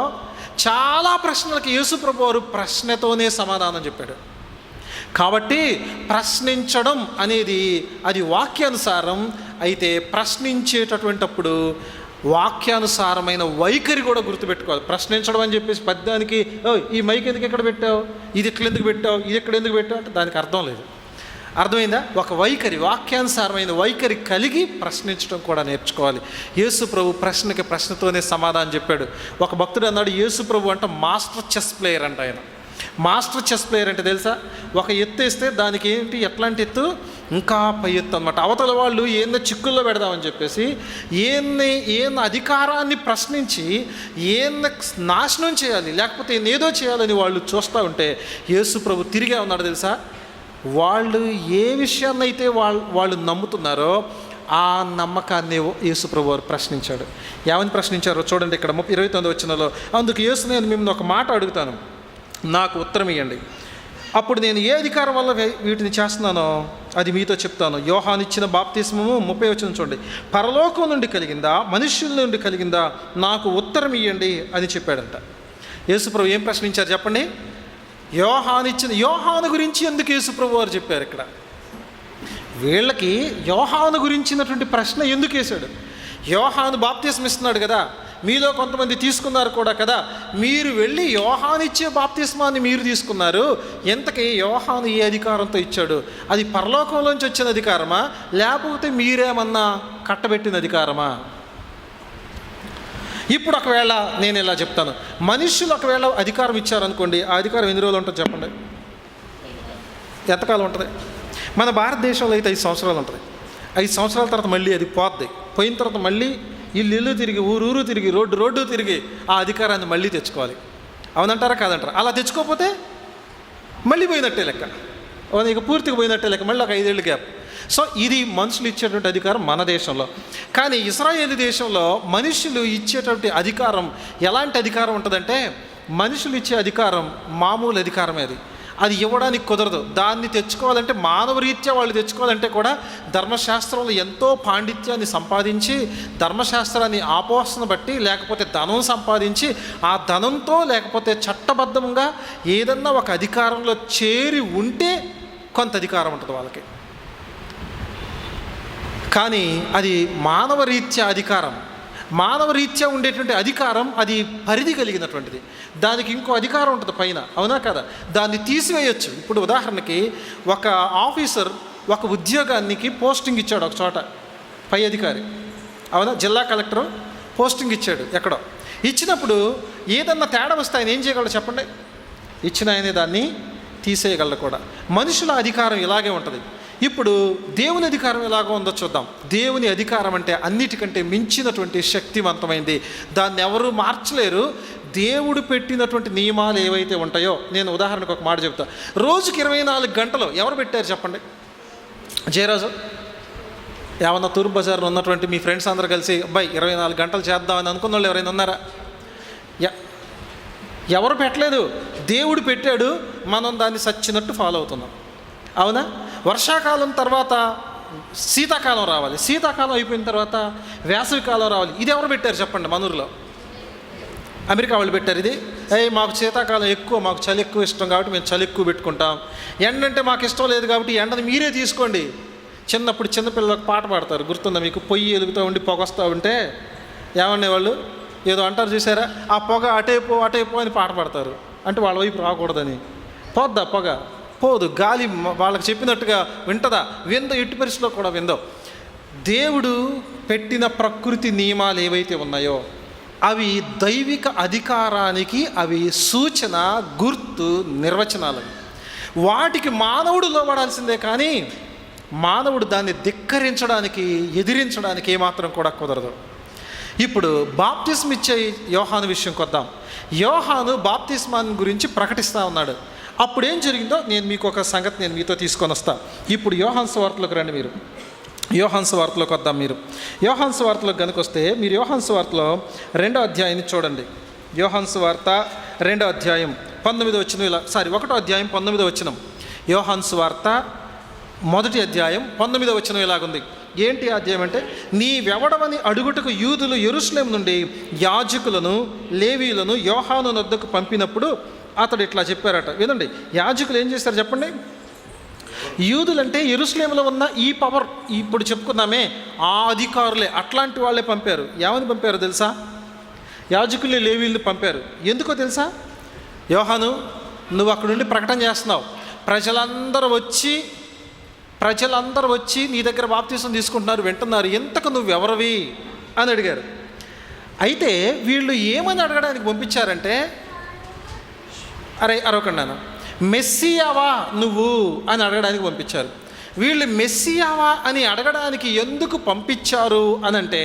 చాలా ప్రశ్నలకి యేసు ప్రభు వారు ప్రశ్నతోనే సమాధానం చెప్పాడు. కాబట్టి ప్రశ్నించడం అనేది అది వాక్యానుసారం అయితే, ప్రశ్నించేటటువంటప్పుడు వాక్యానుసారమైన వైఖరి కూడా గుర్తుపెట్టుకోవాలి. ప్రశ్నించడం అని చెప్పేసి పద్యానికి ఈ మైక్ ఎందుకు ఎక్కడ పెట్టావు, ఇది ఇట్లా ఎందుకు పెట్టావు, ఇది ఎక్కడ ఎందుకు పెట్టావు అంటే దానికి అర్థం లేదు. అర్థమైందా? ఒక వైఖరి, వాక్యానుసారమైన వైఖరి కలిగి ప్రశ్నించడం కూడా నేర్చుకోవాలి. యేసు ప్రభు ప్రశ్నకి ప్రశ్నతోనే సమాధానం చెప్పాడు. ఒక భక్తుడు అన్నాడు, యేసు ప్రభు అంటే మాస్టర్ చెస్ ప్లేయర్ అంట. ఆయన మాస్టర్ చెస్ ప్లేయర్ అంటే తెలుసా? ఒక ఎత్తు వేస్తే దానికి ఏంటి, ఎట్లాంటి ఎత్తు, ఇంకా పై ఎత్తు అనమాట. అవతల వాళ్ళు ఏందో చిక్కుల్లో పెడదామని చెప్పేసి ఏన్న అధికారాన్ని ప్రశ్నించి ఏన్న నాశనం చేయాలి, లేకపోతే ఏదో చేయాలని వాళ్ళు చూస్తూ ఉంటే యేసు ప్రభు తిరిగే ఉన్నాడు తెలుసా? వాళ్ళు ఏ విషయాన్నైతే వాళ్ళు నమ్ముతున్నారో ఆ నమ్మకాన్ని యేసు ప్రభు వారు ప్రశ్నించాడు. ఏమని ప్రశ్నించారో చూడండి ఇక్కడ 29వ వచనంలో. అందుకు యేసు, నేను మిమ్మల్ని ఒక మాట అడుగుతాను, నాకు ఉత్తరం ఇవ్వండి. అప్పుడు నేను ఏ అధికారం వల్ల వీటిని చేస్తున్నానో అది మీతో చెప్తాను. యోహాను ఇచ్చిన బాప్తిస్మము 30వ వచనం చూడండి. పరలోకం నుండి కలిగిందా, మనుష్యుల నుండి కలిగిందా, నాకు ఉత్తరం ఇవ్వండి అని చెప్పాడంట. యేసుప్రభు ఏం ప్రశ్నించారు చెప్పండి? యోహాను గురించి ఎందుకు యేసుప్రభు వారు చెప్పారు ఇక్కడ? వీళ్ళకి యోహాను గురించినటువంటి ప్రశ్న ఎందుకు వేశాడు? యోహాను బాప్తిస్మం ఇస్తున్నాడు కదా, మీలో కొంతమంది తీసుకున్నారు కూడా కదా, మీరు వెళ్ళి యోహాను ఇచ్చే బాప్తిస్మాన్ని మీరు తీసుకున్నారు, ఎంతకీ యోహాను ఏ అధికారంతో ఇచ్చాడు? అది పరలోకంలోంచి వచ్చిన అధికారమా, లేకపోతే మీరేమన్నా కట్టబెట్టిన అధికారమా? ఇప్పుడు ఒకవేళ నేను ఇలా చెప్తాను, మనుషులు ఒకవేళ అధికారం ఇచ్చారనుకోండి, ఆ అధికారం ఎన్ని రోజులు ఉంటుంది చెప్పండి? ఎంతకాలం ఉంటుంది? మన భారతదేశంలో అయితే 5 సంవత్సరాలు ఉంటుంది. 5 సంవత్సరాల తర్వాత మళ్ళీ అది పోద్ది. పోయిన తర్వాత మళ్ళీ ఇల్లు తిరిగి, ఊరు తిరిగి, రోడ్డు తిరిగి ఆ అధికారాన్ని మళ్ళీ తెచ్చుకోవాలి. అవునంటారా కాదంటారా? అలా తెచ్చుకోకపోతే మళ్ళీ పోయినట్టే లెక్క, ఇక పూర్తిగా పోయినట్టే లెక్క, మళ్ళీ ఒక 5 ఏళ్ళు గ్యాప్. సో ఇది మనుషులు ఇచ్చేటువంటి అధికారం మన దేశంలో. కానీ ఇశ్రాయేలు దేశంలో మనుషులు ఇచ్చేటువంటి అధికారం ఎలాంటి అధికారం ఉంటుందంటే, మనుషులు ఇచ్చే అధికారం మామూలు అధికారమే. అది ఇవ్వడానికి కుదరదు. దాన్ని తెచ్చుకోవాలంటే, మానవరీత్యా వాళ్ళు తెచ్చుకోవాలంటే కూడా ధర్మశాస్త్రంలో ఎంతో పాండిత్యాన్ని సంపాదించి, ధర్మశాస్త్రాన్ని ఆపోసన బట్టి, లేకపోతే ధనం సంపాదించి, ఆ ధనంతో లేకపోతే చట్టబద్ధంగా ఏదన్నా ఒక అధికారంలో చేరి ఉంటే కొంత అధికారం ఉంటుంది వాళ్ళకి. కానీ అది మానవరీత్యా అధికారం, మానవరీత్యా ఉండేటువంటి అధికారం అది పరిధి కలిగినటువంటిది. దానికి ఇంకో అధికారం ఉంటుంది పైన, అవునా కదా? దాన్ని తీసివేయచ్చు. ఇప్పుడు ఉదాహరణకి ఒక ఆఫీసర్ ఒక ఉద్యోగానికి పోస్టింగ్ ఇచ్చాడు ఒక చోట, పై అధికారి, అవునా, జిల్లా కలెక్టర్ పోస్టింగ్ ఇచ్చాడు ఎక్కడో. ఇచ్చినప్పుడు ఏదన్నా తేడా వస్తే ఆయన ఏం చేయగలడు చెప్పండి? ఇచ్చిన ఆయనే దాన్ని తీసేయగలడు కూడా. మనుషుల అధికారం ఇలాగే ఉంటుంది. ఇప్పుడు దేవుని అధికారం ఎలాగో ఉందో చూద్దాం. దేవుని అధికారం అంటే అన్నిటికంటే మించినటువంటి శక్తివంతమైంది. దాన్ని ఎవరు మార్చలేరు. దేవుడు పెట్టినటువంటి నియమాలు ఏవైతే ఉంటాయో, నేను ఉదాహరణకు ఒక మాట చెప్తా. రోజుకి 24 గంటలు ఎవరు పెట్టారు చెప్పండి? జయరాజు, ఏమన్నా తూర్పు బజార్లో ఉన్నటువంటి మీ ఫ్రెండ్స్ అందరూ కలిసి అబ్బాయి 24 గంటలు చేద్దామని అనుకున్న వాళ్ళు ఎవరైనా ఉన్నారా? ఎవరు పెట్టలేదు. దేవుడు పెట్టాడు, మనం దాన్ని సచ్చినట్టు ఫాలో అవుతున్నాం, అవునా? వర్షాకాలం తర్వాత శీతాకాలం రావాలి, శీతాకాలం అయిపోయిన తర్వాత వేసవికాలం రావాలి. ఇది ఎవరు పెట్టారు చెప్పండి? మన ఊరిలో అమెరికా వాళ్ళు పెట్టారు. ఇది మాకు శీతాకాలం ఎక్కువ, మాకు చలి ఎక్కువ ఇష్టం కాబట్టి మేము చలి ఎక్కువ పెట్టుకుంటాం. ఎండ అంటే మాకు ఇష్టం లేదు కాబట్టి ఎండని మీరే తీసుకోండి. చిన్నప్పుడు చిన్నపిల్లలకు పాట పాడతారు, గుర్తుందా మీకు? పొయ్యి ఎలుగుతూ ఉండి పొగ వస్తూ ఉంటే ఏమన్నా వాళ్ళు ఏదో అంటారు చూసారా, ఆ పొగ అటైపో అని పాట పాడతారు. అంటే వాళ్ళ వైపు రాకూడదని. పోద్దా పొగ? పోదు. గాలి వాళ్ళకి చెప్పినట్టుగా వింటదా? విందో. ఎట్టి పరిస్థితిలో కూడా విందో. దేవుడు పెట్టిన ప్రకృతి నియమాలు ఏవైతే ఉన్నాయో అవి దైవిక అధికారానికి అవి సూచన, గుర్తు, నిర్వచనాలు. వాటికి మానవుడు లోబడాల్సిందే, కానీ మానవుడు దాన్ని ధిక్కరించడానికి, ఎదిరించడానికి ఏమాత్రం కూడా కుదరదు. ఇప్పుడు బాప్తిస్మం ఇచ్చే యోహాను విషయం కొద్దాం. యోహాను బాప్తిస్మాన్ని గురించి ప్రకటిస్తూ ఉన్నాడు. అప్పుడు ఏం జరిగిందో నేను మీకు ఒక సంగతి నేను మీతో తీసుకొని వస్తాను. ఇప్పుడు యోహాను సువార్తలోకి రండి. మీరు యోహాను సువార్తలోకి వద్దాం. మీరు యోహాను సువార్తలోకి కనుక వస్తే మీరు యోహాను సువార్తలో 2వ అధ్యాయాన్ని చూడండి. యోహాను సువార్త 2వ అధ్యాయం 19వ వచనం 1వ అధ్యాయం 19వ వచనం. యోహాను సువార్త 1వ అధ్యాయం 19వ వచనం ఇలాగుంది. ఏంటి అధ్యాయం అంటే, నీవెవడమని అడుగుటకు యూదులు యెరూషలేము నుండి యాజకులను లేవీయులను యోహాను వద్దకు పంపినప్పుడు అతడు ఇట్లా చెప్పారట. వినండి, యాజకులు ఏం చేస్తారు చెప్పండి. యూదులంటే యెరూషలేములో ఉన్న ఈ పవర్, ఇప్పుడు చెప్పుకున్నామే ఆ అధికారులే, అట్లాంటి వాళ్ళే పంపారు. ఏమని పంపారు తెలుసా? యాజకులే లేవీయుల్ని పంపారు. ఎందుకో తెలుసా? యోహాను, నువ్వు అక్కడ నుండి ప్రకటన చేస్తున్నావు, ప్రజలందరూ వచ్చి నీ దగ్గర బాప్తీసం తీసుకుంటున్నారు, వింటున్నారు, ఎంతకు నువ్వెవరివి అని అడిగారు. అయితే వీళ్ళు ఏమని అడగడానికి పంపించారంటే, అరవకండాను, మెస్సియావా నువ్వు అని అడగడానికి పంపించారు. వీళ్ళు మెస్సియావా అని అడగడానికి ఎందుకు పంపించారు అని అంటే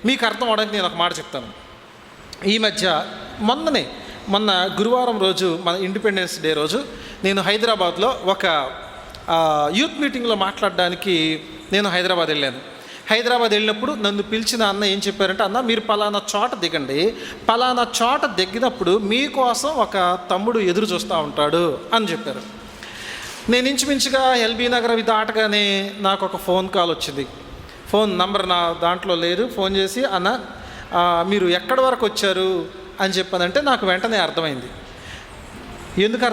మీకు అర్థం అవడానికి నేను ఒక మాట చెప్తాను. ఈ మధ్య మొన్న గురువారం రోజు, మన ఇండిపెండెన్స్ డే రోజు, నేను హైదరాబాద్లో ఒక యూత్ మీటింగ్లో మాట్లాడడానికి నేను హైదరాబాద్ వెళ్ళాను. హైదరాబాద్ వెళ్ళినప్పుడు నన్ను పిలిచిన అన్న ఏం చెప్పారంటే, అన్న మీరు పలానా చోట దిగండి, పలానా చోట దిగినప్పుడు మీకోసం ఒక తమ్ముడు ఎదురు చూస్తూ ఉంటాడు అని చెప్పారు. నేను ఇంచుమించుగా ఎల్బీ నగర్ అవి దాటగానే నాకు ఒక ఫోన్ కాల్ వచ్చింది. ఫోన్ నంబర్ నా దాంట్లో లేదు. ఫోన్ చేసి, అన్న మీరు ఎక్కడి వరకు వచ్చారు అని చెప్పానంటే నాకు వెంటనే అర్థమైంది. ఎందుకు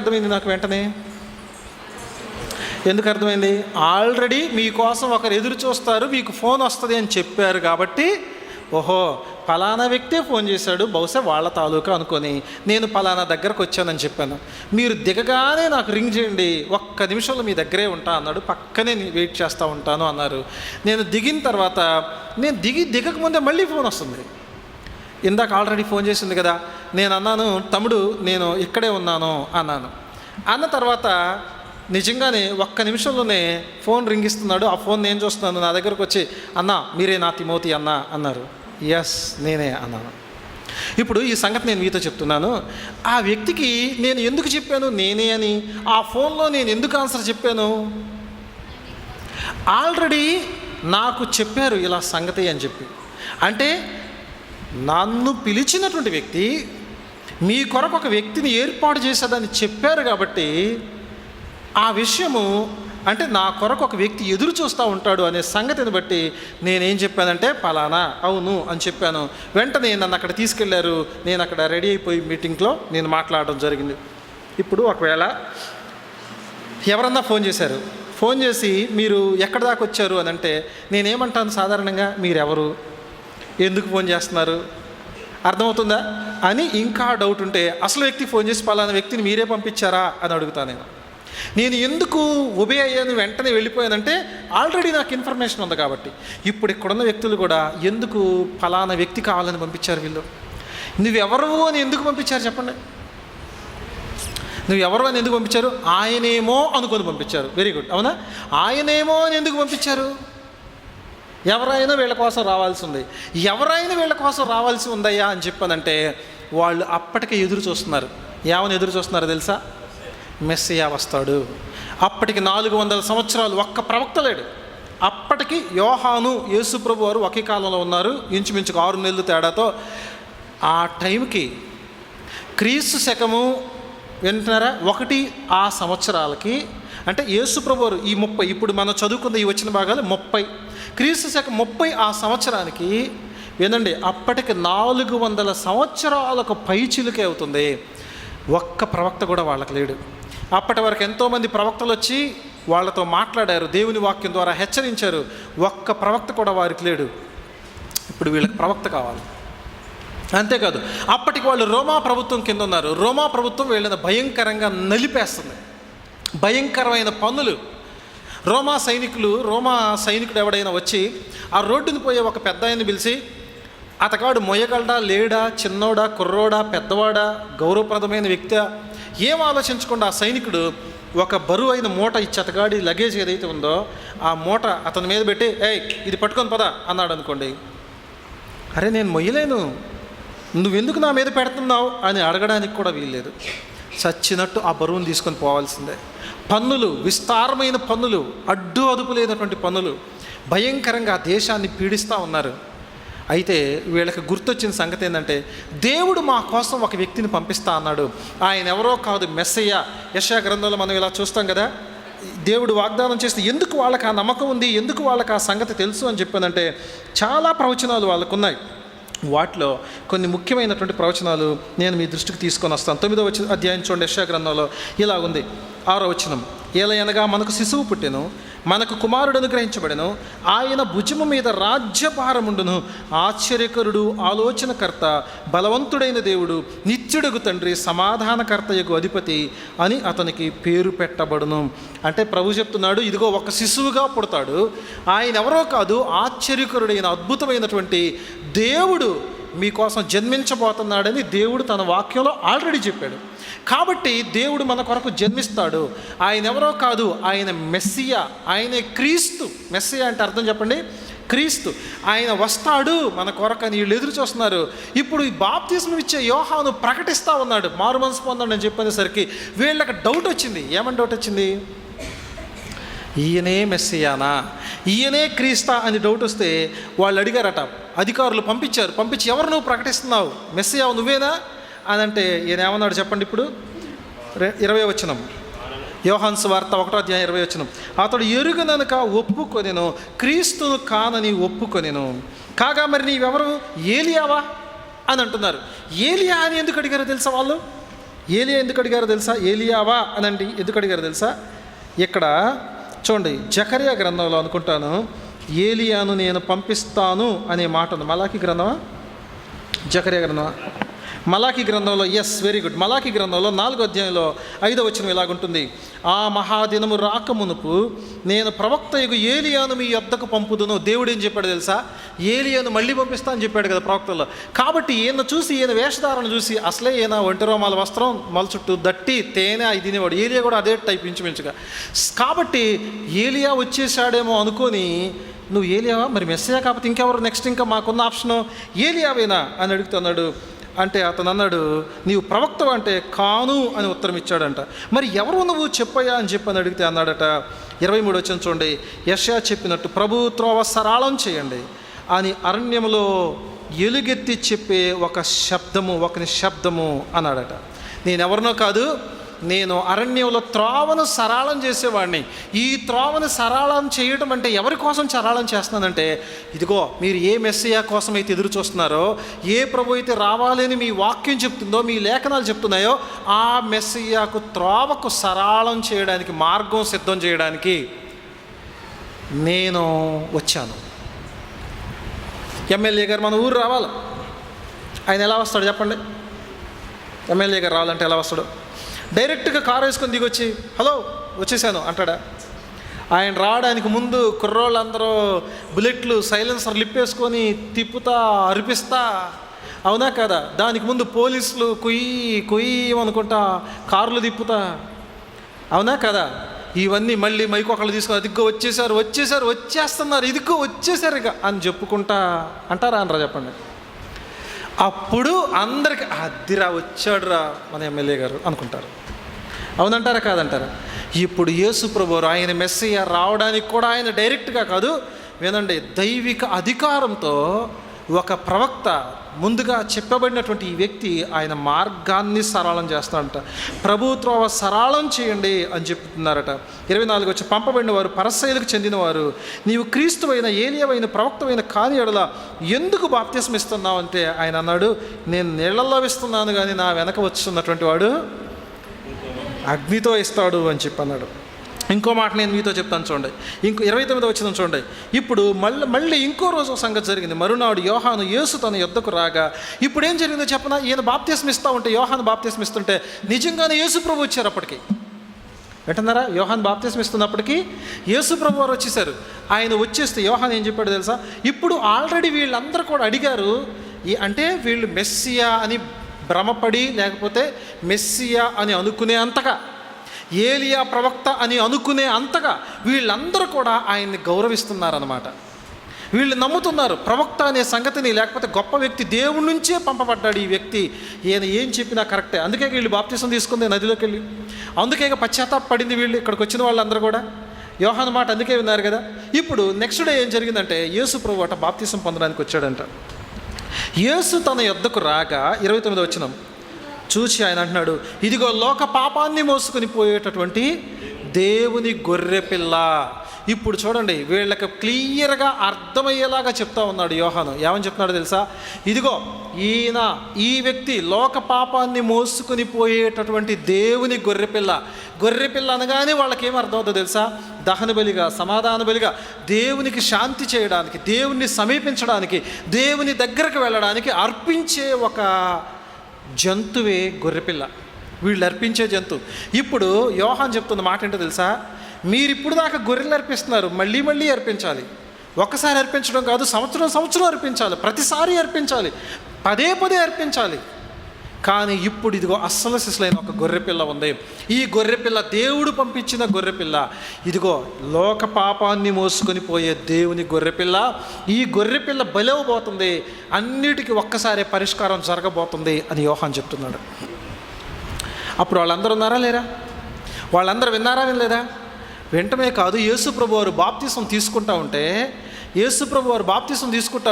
అర్థమైంది? ఆల్రెడీ మీకోసం ఒకరు ఎదురు చూస్తారు, మీకు ఫోన్ వస్తుంది అని చెప్పారు కాబట్టి, ఓహో పలానా వ్యక్తే ఫోన్ చేశాడు, బహుశా వాళ్ళ తాలూకా అనుకొని నేను పలానా దగ్గరకు వచ్చానని చెప్పాను. మీరు దిగగానే నాకు రింగ్ చేయండి, 1 నిమిషంలో మీ దగ్గరే ఉంటా అన్నాడు. పక్కనే వెయిట్ చేస్తూ ఉంటాను అన్నారు. నేను దిగిన తర్వాత, నేను దిగకముందే మళ్ళీ ఫోన్ వస్తుంది. ఇందాక ఆల్రెడీ ఫోన్ చేసింది కదా. నేను అన్నాను, తమ్ముడు నేను ఇక్కడే ఉన్నాను అన్నాను. అన్న తర్వాత నిజంగానే 1 నిమిషంలోనే ఫోన్ రింగ్ ఇస్తున్నాడు. ఆ ఫోన్ నేను చూస్తున్నాను. నా దగ్గరకు వచ్చి, అన్న మీరే నా తిమోతి అన్న అన్నారు. ఎస్ నేనే అన్నాను. ఇప్పుడు ఈ సంగతి నేను మీతో చెప్తున్నాను. ఆ వ్యక్తికి నేను ఎందుకు చెప్పాను నేనే అని, ఆ ఫోన్లో నేను ఎందుకు ఆన్సర్ చెప్పాను? ఆల్రెడీ నాకు చెప్పారు ఇలా సంగతి అని చెప్పి. అంటే నన్ను పిలిచినటువంటి వ్యక్తి మీ కొరకు ఒక వ్యక్తిని ఏర్పాటు చేసేదని చెప్పారు కాబట్టి, ఆ విషయము అంటే నా కొరకు ఒక వ్యక్తి ఎదురు చూస్తూ ఉంటాడు అనే సంగతిని బట్టి నేనేం చెప్పానంటే పలానా అవును అని చెప్పాను. వెంటనే నన్ను అక్కడ తీసుకెళ్లారు. నేను అక్కడ రెడీ అయిపోయి మీటింగ్లో నేను మాట్లాడడం జరిగింది. ఇప్పుడు ఒకవేళ ఎవరన్నా ఫోన్ చేశారు, ఫోన్ చేసి మీరు ఎక్కడి దాకా వచ్చారు అని అంటే నేనేమంటాను సాధారణంగా, మీరెవరు, ఎందుకు ఫోన్ చేస్తున్నారు, అర్థమవుతుందా అని ఇంకా డౌట్ ఉంటే, అసలు వ్యక్తి ఫోన్ చేసి పలానా వ్యక్తిని మీరే పంపించారా అని అడుగుతాను. నేను ఎందుకు ఒబే అయ్యాను, వెంటనే వెళ్ళిపోయానంటే ఆల్రెడీ నాకు ఇన్ఫర్మేషన్ ఉంది కాబట్టి. ఇప్పుడు ఇక్కడున్న వ్యక్తులు కూడా ఎందుకు ఫలానా వ్యక్తి కావాలని పంపించారు వీళ్ళు, నువ్వెవరు అని ఎందుకు పంపించారు చెప్పండి, నువ్వెవరు అని ఎందుకు పంపించారు? ఆయనేమో అనుకొని పంపించారు. వెరీ గుడ్, అవునా? ఆయనేమో అని ఎందుకు పంపించారు? ఎవరైనా వీళ్ళ కోసం రావాల్సి ఉంది. ఎవరైనా వీళ్ళ కోసం రావాల్సి ఉందయ్యా అని చెప్పానంటే వాళ్ళు అప్పటికే ఎదురు చూస్తున్నారు. ఏమని ఎదురు చూస్తున్నారో తెలుసా? మెస్సియా వస్తాడు. అప్పటికి 400 సంవత్సరాలు ఒక్క ప్రవక్త లేడు. అప్పటికి యోహాను యేసుప్రభు వారు ఒకే కాలంలో ఉన్నారు, ఇంచుమించుకు 6 నెలలు తేడాతో. ఆ టైంకి క్రీస్తు శకము వింటున్నారా 1 ఆ సంవత్సరాలకి, అంటే యేసుప్రభు వారు ఈ 30, ఇప్పుడు మనం చదువుకున్న ఈ వచ్చిన భాగాలు 30, క్రీస్తు శకం 30 ఆ సంవత్సరానికి వినండి, అప్పటికి 400 సంవత్సరాలకు పైచిలుకే అవుతుంది. ఒక్క ప్రవక్త కూడా వాళ్ళకి లేడు. అప్పటి వరకు ఎంతోమంది ప్రవక్తలు వచ్చి వాళ్ళతో మాట్లాడారు, దేవుని వాక్యం ద్వారా హెచ్చరించారు. ఒక్క ప్రవక్త కూడా వారికి లేడు. ఇప్పుడు వీళ్ళకి ప్రవక్త కావాలి. అంతేకాదు, అప్పటికి వాళ్ళు రోమా ప్రభుత్వం కింద ఉన్నారు. రోమా ప్రభుత్వం వీళ్ళని భయంకరంగా నలిపేస్తుంది. భయంకరమైన పన్నులు. రోమా సైనికుడు ఎవడైనా వచ్చి ఆ రోడ్డుని పోయే ఒక పెద్ద ఆయన్ని పిలిచి, అతగాడు మొయ్యగలడా, లేడా, చిన్నోడా, కుర్రోడా, పెద్దవాడా, గౌరవప్రదమైన వ్యక్తి ఏం ఆలోచించకుండా ఆ సైనికుడు ఒక బరువు అయిన మూట ఇచ్చి, అతగాడి లగేజ్ ఏదైతే ఉందో ఆ మూట అతని మీద పెట్టి, ఏయ్ ఇది పట్టుకొని పదా అన్నాడు అనుకోండి. అరే నేను మొయ్యలేను, నువ్వెందుకు నా మీద పెడుతున్నావు అని అడగడానికి కూడా వీల్లేదు. చచ్చినట్టు ఆ బరువును తీసుకొని పోవాల్సిందే. పన్నులు, విస్తారమైన పన్నులు, అడ్డు అదుపు లేనటువంటి పన్నులు. భయంకరంగా ఆ దేశాన్ని పీడిస్తూ ఉన్నారు. అయితే వీళ్ళకి గుర్తొచ్చిన సంగతి ఏంటంటే, దేవుడు మా కోసం ఒక వ్యక్తిని పంపిస్తా అన్నాడు. ఆయన ఎవరో కాదు, మెస్సయ్య. యెషయా గ్రంథంలో మనం ఇలా చూస్తాం కదా, దేవుడు వాగ్దానం చేస్తే ఎందుకు వాళ్ళకి ఆ నమ్మకం ఉంది, ఎందుకు వాళ్ళకి ఆ సంగతి తెలుసు అని చెప్పానంటే, చాలా ప్రవచనాలు వాళ్ళకు ఉన్నాయి. వాటిలో కొన్ని ముఖ్యమైనటువంటి ప్రవచనాలు నేను మీ దృష్టికి తీసుకొని వస్తాను. 9వ అధ్యాయం చూడండి, యెషయా గ్రంథంలో ఇలా ఉంది. 6వ వచనం, ఏలయనగా మనకు శిశువు పుట్టెను, మనకు కుమారుడు అనుగ్రహించబడెను, ఆయన భుజము మీద రాజ్యభారముండును, ఆశ్చర్యకరుడు, ఆలోచనకర్త, బలవంతుడైన దేవుడు, నిత్యుడగు తండ్రి, సమాధానకర్తయగు అధిపతి అని అతనికి పేరు పెట్టబడును. అంటే ప్రభు చెప్తున్నాడు, ఇదిగో ఒక శిశువుగా పుడతాడు, ఆయన ఎవరో కాదు, ఆశ్చర్యకరుడైన అద్భుతమైనటువంటి దేవుడు మీకోసం జన్మించబోతున్నాడని దేవుడు తన వాక్యంలో ఆల్రెడీ చెప్పాడు. కాబట్టి దేవుడు మన కొరకు జన్మిస్తాడు. ఆయన ఎవరో కాదు, ఆయన మెస్సియా, ఆయనే క్రీస్తు. మెస్సియా అంటే అర్థం చెప్పండి, క్రీస్తు. ఆయన వస్తాడు మన కొరకని వీళ్ళు ఎదురు చూస్తున్నారు. ఇప్పుడు ఈ బాప్తిస్మం ఇచ్చే యోహాను ప్రకటిస్తూ ఉన్నాడు, మారు మనసు పొందండి అని చెప్పేసరికి వీళ్ళకి డౌట్ వచ్చింది. ఏమని డౌట్ వచ్చింది? ఈయనే మెస్సియానా, ఈయనే క్రీస్తా అని డౌట్ వస్తే వాళ్ళు అడిగారట, అధికారులు పంపించి ఎవరు నువ్వు ప్రకటిస్తున్నావు, మెస్సియా నువ్వేనా అని అంటే ఈయన ఏమన్నాడు చెప్పండి. ఇప్పుడు 20వ వచనం, యోహాను సువార్త 1వ అధ్యాయం 20వ వచనం, అతడు ఎరుగననుక ఒప్పుకొనెను, క్రీస్తును కానని ఒప్పుకొనెను. కాగా మరి నీవెవరు, ఏలియావా అని అంటున్నారు. ఏలియా అని ఎందుకు అడిగారో తెలుసా వాళ్ళు? ఏలియా ఎందుకు అడిగారో తెలుసా? ఏలియావా అని అండి ఎందుకు అడిగారో తెలుసా? ఇక్కడ చూడండి, జకర్యా గ్రంథంలో అనుకుంటాను, ఏలియాను నేను పంపిస్తాను అనే మాట ఉంది. మలాకి గ్రంథమా, జకర్యా గ్రంథమా? మలాకి గ్రంథంలో, ఎస్, వెరీ గుడ్. మలాకి గ్రంథంలో 4వ అధ్యాయంలో 5వ వచనం ఇలాగుంటుంది, ఆ మహాదినము రాకమునుపు నేను ప్రవక్తయగు ఏలియాను మీ యొద్దకు పంపుదును. దేవుడు ఏం చెప్పాడు తెలుసా? ఏలియాను మళ్ళీ పంపిస్తా అని చెప్పాడు కదా ప్రవక్తల్లో. కాబట్టి ఈయన చూసి, ఈయన వేషధారణ చూసి, అసలే ఈయన ఒంటి రోమాల వస్త్రం, మల చుట్టూ దట్టి తేనె ఇది తినేవాడు. ఏలియా కూడా అదే టైప్ ఇంచుమించుగా. కాబట్టి ఏలియా వచ్చేసాడేమో అనుకొని, నువ్వు ఏలియావా, మరి మెస్సియా కాకపోతే ఇంకెవరు నెక్స్ట్, ఇంకా మాకున్న ఆప్షను ఏలియావేనా అని అడుగుతున్నాడు. అంటే అతను అన్నాడు, నీవు ప్రవక్తవు అంటే కాను అని ఉత్తరం ఇచ్చాడంట. మరి ఎవరు నువ్వు చెప్పయ్యా అని చెప్పని అడిగితే అన్నాడట, 23వ వచనం చూడండి, యెషయా చెప్పినట్టు ప్రభు త్రోవ సరళం చేయండి అని అరణ్యములో ఎలుగెత్తి చెప్పే ఒకని శబ్దము అన్నాడట. నేనెవరినో కాదు, నేను అరణ్యంలో త్రోవను సరళం చేసేవాడిని. ఈ త్రోవను సరళం చేయడం అంటే ఎవరి కోసం సరళం చేస్తున్నానంటే, ఇదిగో మీరు ఏ మెస్సియా కోసం అయితే ఎదురు చూస్తున్నారో, ఏ ప్రభు అయితే రావాలని మీ వాక్యం చెప్తుందో, మీ లేఖనాలు చెప్తున్నాయో, ఆ మెస్సియాకు త్రోవకు సరళం చేయడానికి, మార్గం సిద్ధం చేయడానికి నేను వచ్చాను. ఎమ్మెల్యే గారు మన ఊరు రావాలి, ఆయన ఎలా వస్తాడు చెప్పండి? ఎమ్మెల్యే గారు రావాలంటే ఎలా వస్తాడు? డైరెక్ట్గా కారు వేసుకొని దిగొచ్చి హలో వచ్చేసాను అంటాడా? ఆయన రావడానికి ముందు కుర్రోళ్ళందరూ బుల్లెట్లు, సైలెన్సర్ లిప్పేసుకొని తిప్పుతా, అరిపిస్తా, అవునా కదా? దానికి ముందు పోలీసులు కొయ్యి అనుకుంటా కారులు తిప్పుతా, అవునా కదా? ఇవన్నీ మళ్ళీ మైకొకళ్ళు తీసుకొని, అదిగో వచ్చేస్తున్నారు, ఇదిగో వచ్చేసారు ఇక అని చెప్పుకుంటా అంటారా అనరా చెప్పండి? అప్పుడు అందరికి అద్దిరా వచ్చాడురా మన ఎమ్మెల్యే గారు అనుకుంటారు. అవునంటారా కాదంటారా? ఇప్పుడు యేసు ప్రభువారు, ఆయన మెస్సియా రావడానికి కూడా ఆయన డైరెక్ట్గా కాదు, వినండి, దైవిక అధికారంతో ఒక ప్రవక్త ముందుగా చెప్పబడినటువంటి ఈ వ్యక్తి ఆయన మార్గాన్ని సరళం చేస్తాడంట. ప్రభు త్రోవ సరళం చేయండి అని చెప్తున్నారట. 24 వచ్చి, పంపబడిన వారు పరసయ్యులకు చెందినవారు, నీవు క్రీస్తువైన ఏలియావైన ప్రవక్తమైన కాని ఎడల ఎందుకు బాప్తిస్మం ఇస్తున్నావు అంటే ఆయన అన్నాడు, నేను నీళ్లలో ఇస్తున్నాను కానీ నా వెనక వస్తున్నటువంటి వాడు అగ్నితో ఇస్తాడు అని చెప్పన్నాడు. ఇంకో మాట నేను మీతో చెప్తాను చూడండి, 29వ వచనం చూడండి. ఇప్పుడు మళ్ళీ ఇంకో రోజు ఒక సంగతి జరిగింది. మరునాడు యోహాను యేసు తన యొద్దకు రాగా, ఇప్పుడు ఏం జరిగిందో చెప్పనా? ఈయన బాప్తిస్మం ఇస్తూ ఉంటే, యోహాను బాప్తిస్మం ఇస్తుంటే నిజంగానే యేసు ప్రభు వచ్చారు. అప్పటికి వింటున్నారా? యోహాను బాప్తిస్మం ఇస్తున్నప్పటికీ యేసు ప్రభు వారు వచ్చేసారు. ఆయన వచ్చేస్తే యోహాను ఏం చెప్పాడు తెలుసా? ఇప్పుడు ఆల్రెడీ వీళ్ళందరూ కూడా అడిగారు, అంటే వీళ్ళు మెస్సియా అని భ్రమపడి, లేకపోతే మెస్సియా అని అనుకునే అంతగా, ఏలియా ప్రవక్త అని అనుకునే అంతగా వీళ్ళందరూ కూడా ఆయన్ని గౌరవిస్తున్నారన్నమాట. వీళ్ళు నమ్ముతున్నారు ప్రవక్త అనే సంగతిని, లేకపోతే గొప్ప వ్యక్తి, దేవుడి నుంచే పంపబడ్డాడు ఈ వ్యక్తి, ఈయన ఏం చెప్పినా కరెక్టే. అందుకే వీళ్ళు బాప్తిసం తీసుకుంది నదిలోకి వెళ్ళి, అందుకే పశ్చాత్తాప పడింది వీళ్ళు, ఇక్కడికి వచ్చిన వాళ్ళందరూ కూడా. యోహాను మాట అందుకే విన్నారు కదా. ఇప్పుడు నెక్స్ట్ డే ఏం జరిగిందంటే యేసు ప్రభు అట బాప్తిసం పొందడానికి వచ్చాడంట. యేసు తన యొద్దకు రాగా 29 వచనం చూసి ఆయన అంటున్నాడు, ఇదిగో లోక పాపాన్ని మోసుకొని పోయేటటువంటి దేవుని గొర్రెపిల్ల. ఇప్పుడు చూడండి, వీళ్ళకి క్లియర్గా అర్థమయ్యేలాగా చెప్తా ఉన్నాడు యోహాను. ఏమని చెప్తున్నాడు తెలుసా? ఇదిగో ఈ వ్యక్తి లోక పాపాన్ని మోసుకొని పోయేటటువంటి దేవుని గొర్రెపిల్ల. గొర్రెపిల్ల అనగానే వాళ్ళకి ఏం అర్థం అవుతుందో తెలుసా? దహన బలిగా, సమాధాన బలిగా, దేవునికి శాంతి చేయడానికి, దేవుణ్ణి సమీపించడానికి, దేవుని దగ్గరకు వెళ్ళడానికి అర్పించే ఒక జంతువే గొర్రెపిల్ల. వీళ్ళు అర్పించే జంతువు. ఇప్పుడు యోహాను చెప్తున్న మాట ఏంటో తెలుసా? మీరు ఇప్పుడు దాకా గొర్రెలు అర్పిస్తున్నారు, మళ్ళీ మళ్ళీ అర్పించాలి. ఒక్కసారి అర్పించడం కాదు, సంవత్సరం అర్పించాలి, ప్రతిసారి అర్పించాలి, పదే అర్పించాలి. కానీ ఇప్పుడు ఇదిగో అస్సలు సిసలైన ఒక గొర్రెపిల్ల ఉంది. ఈ గొర్రెపిల్ల దేవుడు పంపించిన గొర్రెపిల్ల. ఇదిగో లోక పాపాన్ని మోసుకొని పోయే దేవుని గొర్రెపిల్ల. ఈ గొర్రెపిల్ల బలవబోతుంది, అన్నిటికీ ఒక్కసారి పరిష్కారం జరగబోతుంది అని యోహాను చెప్తున్నాడు. అప్పుడు వాళ్ళందరూ ఉన్నారా లేరా? వాళ్ళందరూ విన్నారా వినలేదా? వెంటనే కాదు, యేసు ప్రభు వారు బాప్తిసం తీసుకుంటా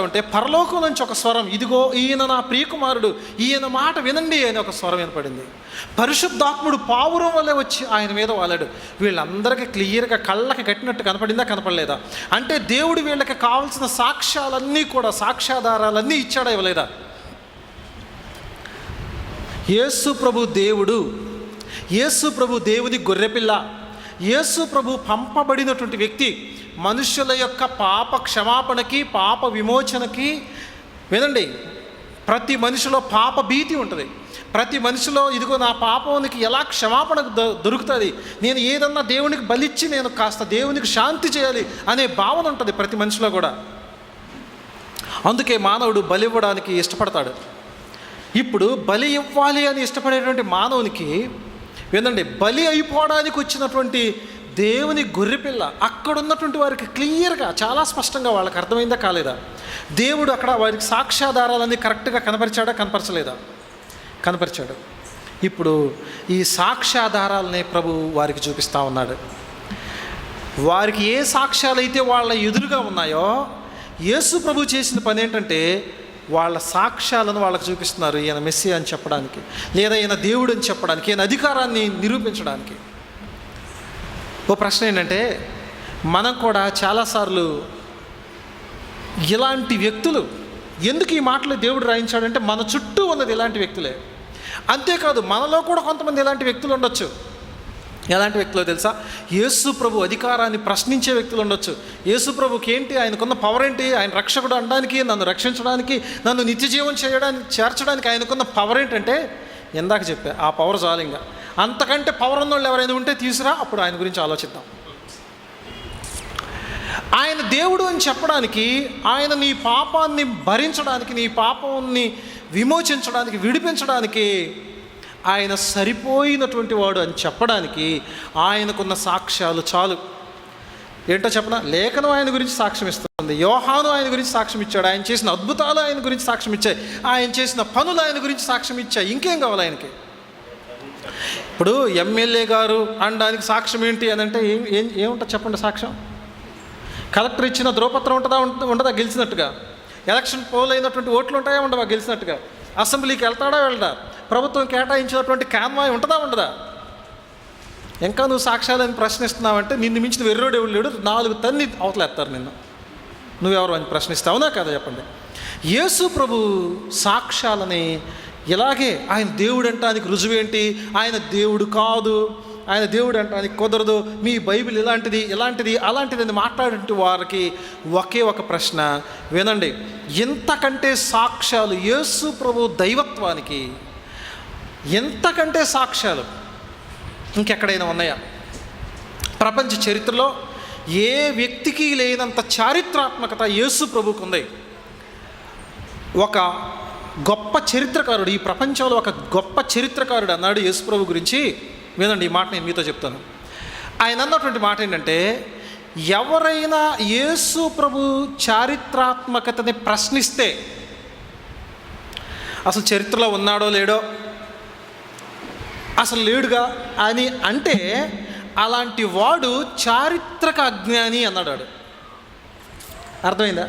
ఉంటే పరలోకం నుంచి ఒక స్వరం, ఇదిగో ఈయన నా ప్రియకుమారుడు, ఈయన మాట వినండి అని ఒక స్వరం వినపడింది. పరిశుద్ధాత్ముడు పావురం వల్లే వచ్చి ఆయన మీద వాలాడు. వీళ్ళందరికీ క్లియర్గా కళ్ళకి కట్టినట్టు కనపడిందా, కనపడలేదా? అంటే దేవుడు వీళ్ళకి కావాల్సిన సాక్ష్యాలన్నీ కూడా, సాక్ష్యాధారాలన్నీ ఇచ్చాడా, ఇవ్వలేదా? యేసు ప్రభు దేవుడు, యేసు ప్రభు దేవుని గొర్రెపిల్ల, యేసు ప్రభు పంపబడినటువంటి వ్యక్తి. మనుష్యుల యొక్క పాప క్షమాపణకి, పాప విమోచనకి. వినండి, ప్రతి మనిషిలో పాప భీతి ఉంటుంది. ప్రతి మనిషిలో ఇదిగో నా పాపానికి ఎలా క్షమాపణ దొరుకుతుంది, నేను ఏదన్నా దేవునికి బలిచ్చి నేను కాస్త దేవునికి శాంతి చేయాలి అనే భావన ఉంటుంది ప్రతి మనిషిలో కూడా. అందుకే మానవుడు బలి ఇవ్వడానికి ఇష్టపడతాడు. ఇప్పుడు బలి ఇవ్వాలి అని ఇష్టపడేటువంటి మానవునికి వినండి, బలి అయిపోవడానికి వచ్చినటువంటి దేవుని గొర్రెపిల్ల అక్కడ ఉన్నటువంటి వారికి క్లియర్గా, చాలా స్పష్టంగా వాళ్ళకి అర్థమైందా కాలేదా? దేవుడు అక్కడ వారికి సాక్ష్యాధారాలన్నీ కరెక్ట్గా కనపరిచాడా, కనపరచలేదా? కనపరిచాడు. ఇప్పుడు ఈ సాక్ష్యాధారాలని ప్రభు వారికి చూపిస్తూ ఉన్నాడు. వారికి ఏ సాక్ష్యాలైతే వాళ్ళ ఎదురుగా ఉన్నాయో, యేసు ప్రభు చేసిన పని ఏంటంటే వాళ్ళ సాక్ష్యాలను వాళ్ళకు చూపిస్తున్నారు. ఈయన మెస్సియా అని చెప్పడానికి, లేదా ఈయన దేవుడు అని చెప్పడానికి, ఈయన అధికారాన్ని నిరూపించడానికి. ఓ ప్రశ్న ఏంటంటే, మనం కూడా చాలాసార్లు ఇలాంటి వ్యక్తులు, ఎందుకు ఈ మాటలు దేవుడు రాయించాడంటే మన చుట్టూ ఉన్నది ఇలాంటి వ్యక్తులే. అంతేకాదు మనలో కూడా కొంతమంది ఇలాంటి వ్యక్తులు ఉండొచ్చు. ఎలాంటి వ్యక్తులు తెలుసా? యేసు ప్రభు అధికారాన్ని ప్రశ్నించే వ్యక్తులు ఉండొచ్చు. యేసు ప్రభుకి ఏంటి, ఆయనకున్న పవర్ ఏంటి, ఆయన రక్షకుడు అనడానికి, నన్ను రక్షించడానికి, నన్ను నిత్యజీవం చేర్చడానికి ఆయనకున్న పవర్ ఏంటంటే, ఇందాక చెప్పా, ఆ పవర్ చాలింగా. అంతకంటే పవర్ ఉన్న వాళ్ళు ఎవరైనా ఉంటే తీసురా, అప్పుడు ఆయన గురించి ఆలోచిద్దాం. ఆయన దేవుడు అని చెప్పడానికి, ఆయన నీ పాపాన్ని భరించడానికి, నీ పాపాన్ని విమోచించడానికి, విడిపించడానికి ఆయన సరిపోయినటువంటి వాడు అని చెప్పడానికి ఆయనకున్న సాక్ష్యాలు చాలు. ఏంటో చెప్పనా? లేఖనం ఆయన గురించి సాక్ష్యం ఇస్తుంది, యోహాను ఆయన గురించి సాక్ష్యం ఇచ్చాడు, ఆయన చేసిన అద్భుతాలు ఆయన గురించి సాక్ష్యం ఇచ్చాయి, ఆయన చేసిన పనులు ఆయన గురించి సాక్ష్యం ఇచ్చాయి. ఇంకేం కావాలి ఆయనకి? ఇప్పుడు ఎమ్మెల్యే గారు అనడానికి సాక్ష్యం ఏంటి అని అంటే ఏముంటుంది చెప్పండి? సాక్ష్యం కలెక్టర్ ఇచ్చిన ధ్రువపత్రం ఉండదా గెలిచినట్టుగా? ఎలక్షన్ పోల్ అయినటువంటి ఓట్లు ఉంటాయా ఉండవా గెలిచినట్టుగా? అసెంబ్లీకి వెళ్తాడా వెళ్ళడా? ప్రభుత్వం కేటాయించినటువంటి కాన్వాయ్ ఉండదా? ఇంకా నువ్వు సాక్ష్యాలని ప్రశ్నిస్తున్నావంటే నిన్ను మించిన వెర్రోడు ఎవరు లేడు, 4 తన్ని అవతలేస్తారు నిన్ను. నువ్వెవరు అని ప్రశ్నిస్తావు, అవునా కదా చెప్పండి. యేసు ప్రభు సాక్ష్యాలని ఇలాగే, ఆయన దేవుడు అంటానికి రుజువేంటి, ఆయన దేవుడు కాదు, ఆయన దేవుడు అంటానికి కుదరదు, మీ బైబిల్ ఇలాంటిది అలాంటిది మాట్లాడే వారికి ఒకే ఒక ప్రశ్న వినండి. ఎంతకంటే సాక్ష్యాలు యేసు ప్రభు దైవత్వానికి, ఎంతకంటే సాక్ష్యాలు ఇంకెక్కడైనా ఉన్నాయా? ప్రపంచ చరిత్రలో ఏ వ్యక్తికి లేనంత చారిత్రాత్మకత యేసు ప్రభుకు ఉంది. ఒక గొప్ప చరిత్రకారుడు, ఈ ప్రపంచంలో ఒక గొప్ప చరిత్రకారుడు అన్నాడు యేసు ప్రభు గురించి. వినండి, ఈ మాట నేను మీతో చెప్తాను. ఆయన అన్నటువంటి మాట ఏంటంటే, ఎవరైనా యేసు ప్రభు చారిత్రాత్మకతని ప్రశ్నిస్తే, అసలు చరిత్రలో ఉన్నాడో లేడో, అసలు లేడుగా అని అంటే అలాంటి వాడు చారిత్రక అజ్ఞాని అన్నాడు వాడు. అర్థమైందా?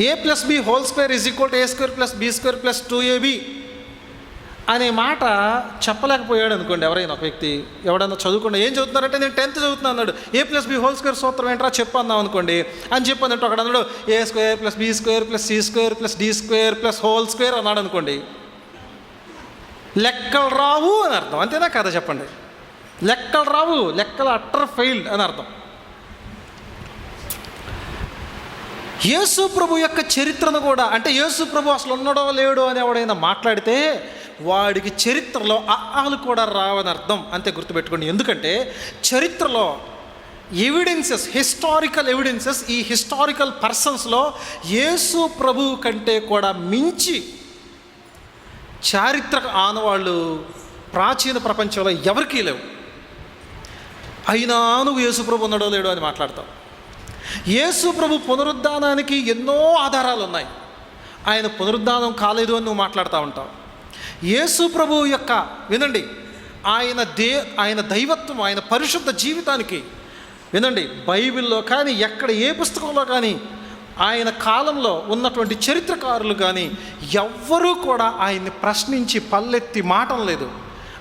a+b² = a² + b² + 2ab అనే మాట చెప్పలేకపోయాడు అనుకోండి ఎవరైనా ఒక వ్యక్తి. ఎవడన్నా చదువుకుండా ఏం చదువుతున్నారంటే నేను 10th చదువుతున్నా అన్నాడు. a+b² సూత్రం ఏంట్రా చెప్పన్నాం అనుకోండి అని చెప్పానంటే ఒకడు అన్నాడు a² + b² + c² + d² + హోల్² అన్నాడు అనుకోండి, లెక్కలు రావు అని అర్థం. అంతేనా కదా చెప్పండి? లెక్కలు రావు, లెక్కలు అట్టర్ ఫెయిల్డ్ అని అర్థం. యేసు ప్రభు యొక్క చరిత్రను కూడా, అంటే యేసు ప్రభు అసలు ఉన్నాడో లేడో అని ఎవడైనా మాట్లాడితే వాడికి చరిత్రలో ఆలు కూడా రావని అర్థం. అంతే గుర్తుపెట్టుకోండి. ఎందుకంటే చరిత్రలో ఎవిడెన్సెస్, హిస్టారికల్ ఎవిడెన్సెస్, ఈ హిస్టారికల్ పర్సన్స్లో యేసు ప్రభు కంటే కూడా మించి చారిత్రక ఆనవాళ్ళు ప్రాచీన ప్రపంచంలో ఎవరికీ లేవు. అయినా నువ్వు యేసు ప్రభు ఉన్నాడో లేడో అని మాట్లాడతావు. యేసు ప్రభు పునరుద్ధానానికి ఎన్నో ఆధారాలు ఉన్నాయి. ఆయన పునరుద్ధానం కాలేదు అని నువ్వు మాట్లాడుతూ ఉంటావు. యేసు ప్రభు యొక్క వినండి, ఆయన దైవత్వం, ఆయన పరిశుద్ధ జీవితానికి వినండి, బైబిల్లో కానీ ఎక్కడ ఏ పుస్తకంలో కానీ ఆయన కాలంలో ఉన్నటువంటి చరిత్రకారులు కానీ ఎవ్వరూ కూడా ఆయన్ని ప్రశ్నించి పల్లెత్తి మాటం లేదు,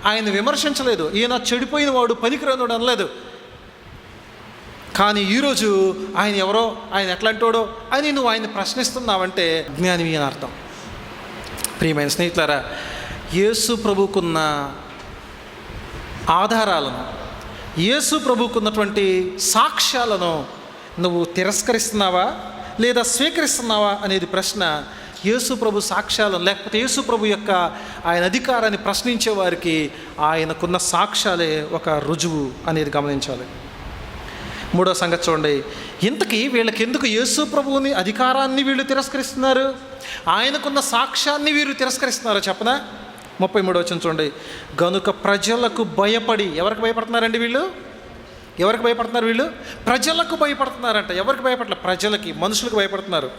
ఆయన విమర్శించలేదు, ఈయన చెడిపోయిన వాడు పనికిరానుడు అనలేదు. కానీ ఈరోజు ఆయన ఎవరో, ఆయన ఎట్లాంటోడో అని నువ్వు ఆయన్ని ప్రశ్నిస్తున్నావంటే జ్ఞానివి అని అర్థం. ప్రియమైన స్నేహితులారా, యేసు ప్రభుకున్న ఆధారాలను, యేసు ప్రభుకున్నటువంటి సాక్ష్యాలను నువ్వు తిరస్కరిస్తున్నావా లేదా స్వీకరిస్తున్నావా అనేది ప్రశ్న. యేసు ప్రభు సాక్ష్యాలను లేకపోతే యేసు ప్రభు యొక్క ఆయన అధికారాన్ని ప్రశ్నించే వారికి ఆయనకున్న సాక్ష్యాలే ఒక రుజువు అనేది గమనించాలి. మూడో సంగతి చూడండి, ఇంతకీ వీళ్ళకి ఎందుకు యేసు ప్రభువుని అధికారాన్ని వీళ్ళు తిరస్కరిస్తున్నారు, ఆయనకున్న సాక్ష్యాన్ని వీరు తిరస్కరిస్తున్నారో చెప్పనా? 33వ వచనం చూడండి. గనుక ప్రజలకు భయపడి, ఎవరికి భయపడుతున్నారండి వీళ్ళు? ఎవరికి భయపడుతున్నారు వీళ్ళు? ప్రజలకు భయపడుతున్నారంట. ఎవరికి భయపడలే? ప్రజలకి, మనుషులకు భయపడుతున్నారు.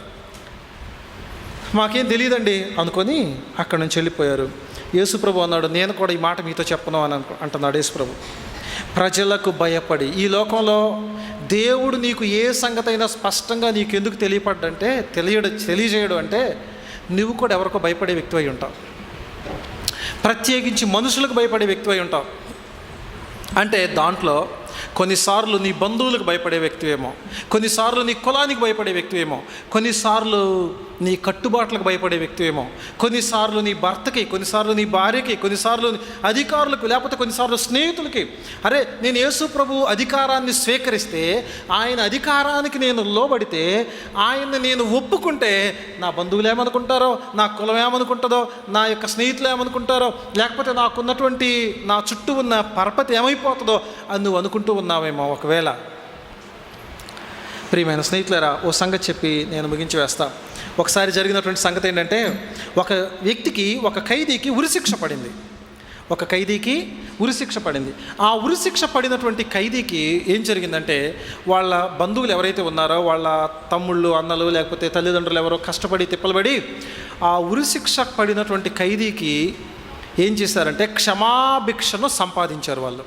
మాకేం తెలియదండి అనుకొని అక్కడి నుంచి వెళ్ళిపోయారు. యేసు ప్రభు అన్నాడు, నేను కూడా ఈ మాట మీతో చెప్పను అని అంటున్నాడు యేసు ప్రభు. ప్రజలకు భయపడి, ఈ లోకంలో దేవుడు నీకు ఏ సంగతి అయినా స్పష్టంగా నీకు ఎందుకు తెలియపడ్డంటే తెలియజేయడు అంటే నువ్వు కూడా ఎవరికో భయపడే వ్యక్తి అయి ఉంటావు. ప్రత్యేకించి మనుషులకు భయపడే వ్యక్తి అయి ఉంటావు. అంటే దాంట్లో కొన్నిసార్లు నీ బంధువులకు భయపడే వ్యక్తివేమో, కొన్నిసార్లు నీ కులానికి భయపడే వ్యక్తివేమో, కొన్నిసార్లు నీ కట్టుబాట్లకు భయపడే వ్యక్తివేమో, కొన్నిసార్లు నీ భర్తకి, కొన్నిసార్లు నీ భార్యకి, కొన్నిసార్లు అధికారులకు, లేకపోతే కొన్నిసార్లు స్నేహితులకి. అరే, నేను యేసు ప్రభు అధికారాన్ని స్వీకరిస్తే, ఆయన అధికారానికి నేను లోబడితే, ఆయన్ని నేను ఒప్పుకుంటే నా బంధువులు ఏమనుకుంటారో, నా కులం ఏమనుకుంటుందో, నా యొక్క స్నేహితులు ఏమనుకుంటారో, లేకపోతే నాకున్నటువంటి నా చుట్టూ ఉన్న పరపతి ఏమైపోతుందో అని నువ్వు అనుకుంటూ ఉన్నావేమో ఒకవేళ. ప్రియమైన స్నేహితులారా, ఓ సంగతి చెప్పి నేను ముగించి వేస్తా. ఒకసారి జరిగినటువంటి సంగతి ఏంటంటే, ఒక వ్యక్తికి, ఒక ఖైదీకి ఉరిశిక్ష పడింది. ఒక ఖైదీకి ఉరిశిక్ష పడింది. ఆ ఉరిశిక్ష పడినటువంటి ఖైదీకి ఏం జరిగిందంటే, వాళ్ళ బంధువులు ఎవరైతే ఉన్నారో, వాళ్ళ తమ్ముళ్ళు, అన్నలు, లేకపోతే తల్లిదండ్రులు ఎవరో కష్టపడి తిప్పలబడి ఆ ఉరిశిక్ష పడినటువంటి ఖైదీకి ఏం చేశారంటే క్షమాభిక్షను సంపాదించారు. వాళ్ళు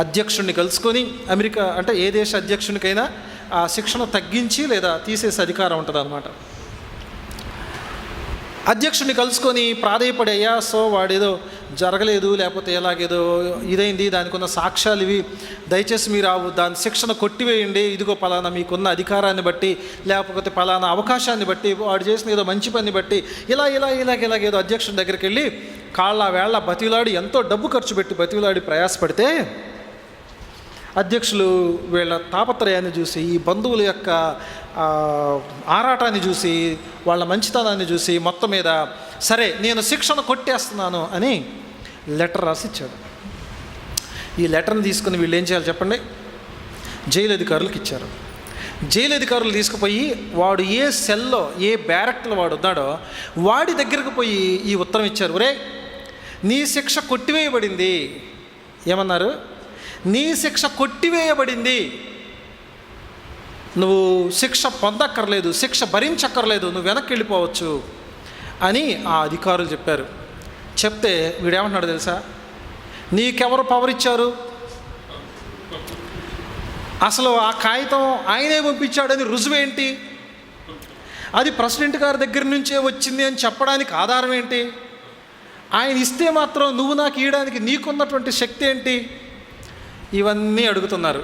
అధ్యక్షుడిని కలుసుకొని, అమెరికా అంటే ఏ దేశ అధ్యక్షునికైనా ఆ శిక్షను తగ్గించి లేదా తీసేసే అధికారం ఉంటుంది అన్నమాట. అధ్యక్షుడిని కలుసుకొని ప్రాధేయపడి, అయ్యా సో వాడేదో జరగలేదు, లేకపోతే ఎలాగేదో ఇదైంది, దానికి ఉన్న సాక్ష్యాలు ఇవి, దయచేసి మీరు దాని శిక్షను కొట్టివేయండి, ఇదిగో పలానా మీకున్న అధికారాన్ని బట్టి, లేకపోతే పలానా అవకాశాన్ని బట్టి, వాడు చేసిన ఏదో మంచి పని బట్టి ఇలాగేదో అధ్యక్షుడి దగ్గరికి వెళ్ళి కాళ్ళ వేళ్ళ బతిలాడి, ఎంతో డబ్బు ఖర్చు పెట్టి బతిలాడి ప్రయాసపడితే అధ్యక్షులు వీళ్ళ తాపత్రయాన్ని చూసి, ఈ బంధువుల యొక్క ఆరాటాన్ని చూసి, వాళ్ళ మంచితనాన్ని చూసి మొత్తం మీద సరే నేను శిక్షను కొట్టేస్తున్నాను అని లెటర్ రాసి ఇచ్చాడు. ఈ లెటర్ని తీసుకుని వీళ్ళు ఏం చేయాలి చెప్పండి? జైలు అధికారులకు ఇచ్చారు. జైలు అధికారులు తీసుకుపోయి వాడు ఏ సెల్లో, ఏ బ్యారెక్లో వాడు ఉన్నాడో వాడి దగ్గరకు పోయి ఈ ఉత్తరం ఇచ్చారు. ఒరే, నీ శిక్ష కొట్టివేయబడింది. ఏమన్నారు? నీ శిక్ష కొట్టివేయబడింది, నువ్వు శిక్ష పొందక్కర్లేదు, శిక్ష భరించక్కర్లేదు, నువ్వు వెనక్కి వెళ్ళిపోవచ్చు అని ఆ అధికారులు చెప్పారు. చెప్తే వీడేమంటున్నాడు తెలుసా? నీకెవరు పవర్ ఇచ్చారు? అసలు ఆ కాగితం ఆయనే పంపించాడని రుజువేంటి? అది ప్రెసిడెంట్ గారి దగ్గర నుంచే వచ్చింది అని చెప్పడానికి ఆధారం ఏంటి? ఆయన ఇస్తే మాత్రం నువ్వు నాకు ఇవ్వడానికి నీకున్నటువంటి శక్తి ఏంటి? ఇవన్నీ అడుగుతున్నారు.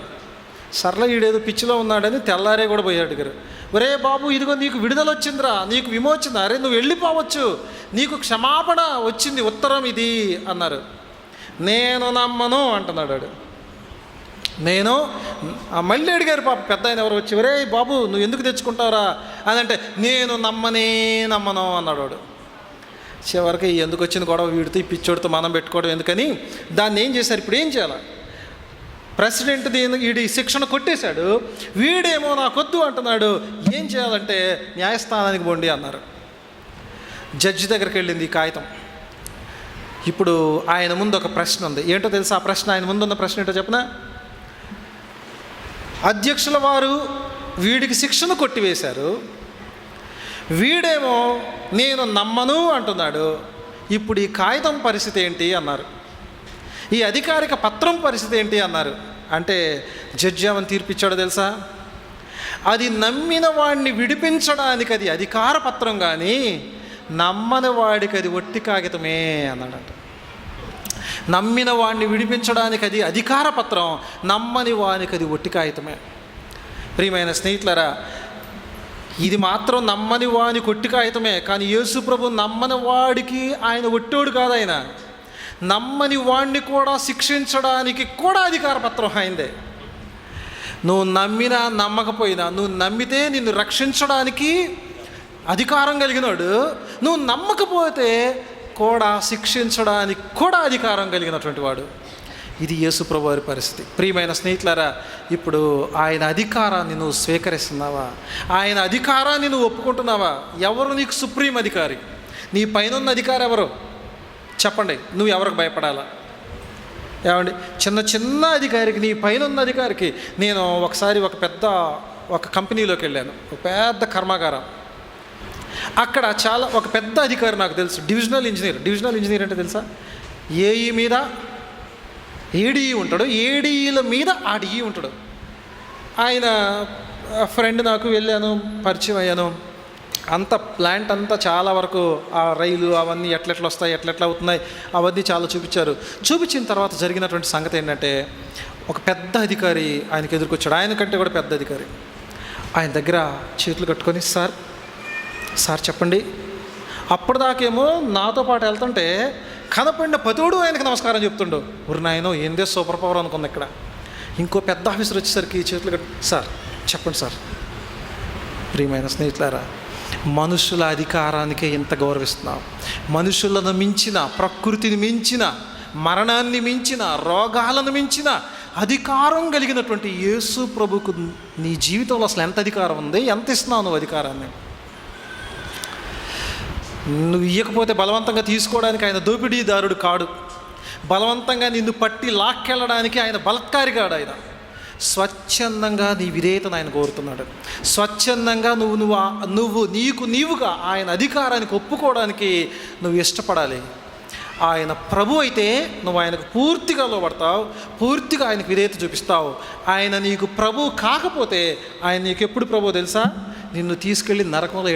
సర్లే ఈడేదో పిచ్చిలో ఉన్నాడని తెల్లారే కూడా పోయి అడిగారు. ఒరే బాబు, ఇదిగో నీకు విడుదల వచ్చిందిరా, నీకు విమోచన, అరే నువ్వు వెళ్ళిపోవచ్చు, నీకు క్షమాపణ వచ్చింది, ఉత్తరం ఇది అన్నారు. నేను నమ్మను అంటున్నాడు వాడు. నేను మళ్ళీ అడిగారు పాప పెద్ద ఆయన ఎవరు వచ్చి, ఒరే బాబు నువ్వు ఎందుకు తెచ్చుకుంటావురా అని అంటే, నేను నమ్మను అన్నాడు వాడు. చివరికి ఎందుకు వచ్చిన గొడవ, వీడితో ఈ పిచ్చోడితో మనం పెట్టుకోవడం ఎందుకని దాన్ని ఏం చేశారు, ఇప్పుడు ఏం చేయాలి? ప్రెసిడెంట్ వీడి శిక్షణ కొట్టేశాడు, వీడేమో నాకొద్దు అంటున్నాడు. ఏం చేయాలంటే న్యాయస్థానానికి పోండి అన్నారు. జడ్జి దగ్గరికి వెళ్ళింది ఈ కాగితం. ఇప్పుడు ఆయన ముందు ఒక ప్రశ్న ఉంది. ఏంటో తెలుసా ఆ ప్రశ్న? ఆయన ముందున్న ప్రశ్న ఏంటో చెప్పనా? అధ్యక్షుల వారు వీడికి శిక్షణ కొట్టివేశారు, వీడేమో నేను నమ్మను అంటున్నాడు. ఇప్పుడు ఈ కాగితం పరిస్థితి ఏంటి అన్నారు. ఈ అధికారిక పత్రం పరిస్థితి ఏంటి అన్నారు. అంటే జడ్జి ఏమని తీర్పిచ్చాడో తెలుసా? అది నమ్మిన వాడిని విడిపించడానికి అది అధికార పత్రం, కానీ నమ్మని వాడికి అది ఒట్టి కాగితమే అన్నాడట. నమ్మిన వాడిని విడిపించడానికి అది అధికార పత్రం, నమ్మని వానికి అది ఒట్టి కాగితమే. ప్రియమైన స్నేహితులారా, ఇది మాత్రం నమ్మని వాని కొట్టి కాగితమే, కానీ యేసు ప్రభు నమ్మని వాడికి ఆయన ఒట్టోడు కాదు. ఆయన నమ్మని వాడిని కూడా శిక్షించడానికి కూడా అధికార పత్రం ఆయనదే. నువ్వు నమ్మినా నమ్మకపోయినా, నువ్వు నమ్మితే నిన్ను రక్షించడానికి అధికారం కలిగినాడు, నువ్వు నమ్మకపోతే కూడా శిక్షించడానికి కూడా అధికారం కలిగినటువంటి వాడు. ఇది యేసు ప్రభు వారి పరిస్థితి. ప్రియమైన స్నేహితులారా, ఇప్పుడు ఆయన అధికారాన్ని నువ్వు స్వీకరిస్తున్నావా? ఆయన అధికారాన్ని నువ్వు ఒప్పుకుంటున్నావా? ఎవరు నీకు సుప్రీం అధికారి? నీ పైన ఉన్న అధికారి ఎవరు చెప్పండి? నువ్వు ఎవరికి భయపడాలా? ఏమండి, చిన్న అధికారికి, నీ పైన ఉన్న అధికారికి. నేను ఒకసారి ఒక కంపెనీలోకి వెళ్ళాను, ఒక పెద్ద కర్మాగారం. అక్కడ ఒక పెద్ద అధికారి నాకు తెలుసు, డివిజనల్ ఇంజనీర్ అంటే తెలుసా? ఏఈ మీద ఏడీఈ ఉంటాడు, ఏడీఈల మీద ఆడిఈ ఉంటాడు. ఆయన ఫ్రెండ్, నాకు వెళ్ళాను, పరిచయం అయ్యాను. అంత ప్లాంట్ అంతా చాలా వరకు ఆ రైలు అవన్నీ ఎట్లెట్లా వస్తాయి, ఎట్లెట్లా అవుతున్నాయి అవన్నీ చాలా చూపించారు. చూపించిన తర్వాత జరిగినటువంటి సంగతి ఏంటంటే, ఒక పెద్ద అధికారి ఆయనకు ఎదుర్కొచ్చాడు. ఆయన కంటే కూడా పెద్ద అధికారి. ఆయన దగ్గర చేతులు కట్టుకొని, సార్ చెప్పండి. అప్పటిదాకేమో నాతో పాటు వెళ్తుంటే కనపడిన పతోడు ఆయనకు నమస్కారం చెప్తుండు. ఊరు నాయనో, ఏందే సూపర్ పవర్ అనుకుంది. ఇక్కడ ఇంకో పెద్ద ఆఫీసర్ వచ్చేసరికి చేతులు కట్టు, సార్ చెప్పండి సార్. ప్రియమైన స్నేహితులారా, మనుషుల అధికారానికే ఇంత గౌరవిస్తున్నాం. మనుషులను మించిన, ప్రకృతిని మించిన, మరణాన్ని మించిన, రోగాలను మించిన అధికారం కలిగినటువంటి యేసు ప్రభుకు నీ జీవితంలో అసలు ఎంత అధికారం ఉంది? ఎంత ఇస్తున్నావు నువ్వు అధికారాన్ని? నువ్వు ఇవ్వకపోతే బలవంతంగా తీసుకోవడానికి ఆయన దోపిడీదారుడు కాడు. బలవంతంగా నిన్ను పట్టి లాక్కెళ్ళడానికి ఆయన బలత్కారి కాడు. ఆయన స్వచ్ఛందంగా నీ విధేయతను ఆయన కోరుతున్నాడు. స్వచ్ఛందంగా నువ్వు నీవుగా ఆయన అధికారానికి ఒప్పుకోవడానికి నువ్వు ఇష్టపడాలి. ఆయన ప్రభు అయితే నువ్వు ఆయనకు పూర్తిగా లోబడతావు, పూర్తిగా ఆయనకు విధేయత చూపిస్తావు. ఆయన నీకు ప్రభు కాకపోతే ఆయన నీకు ఎప్పుడు ప్రభు తెలుసా? నిన్ను తీసుకెళ్ళి నరకంలో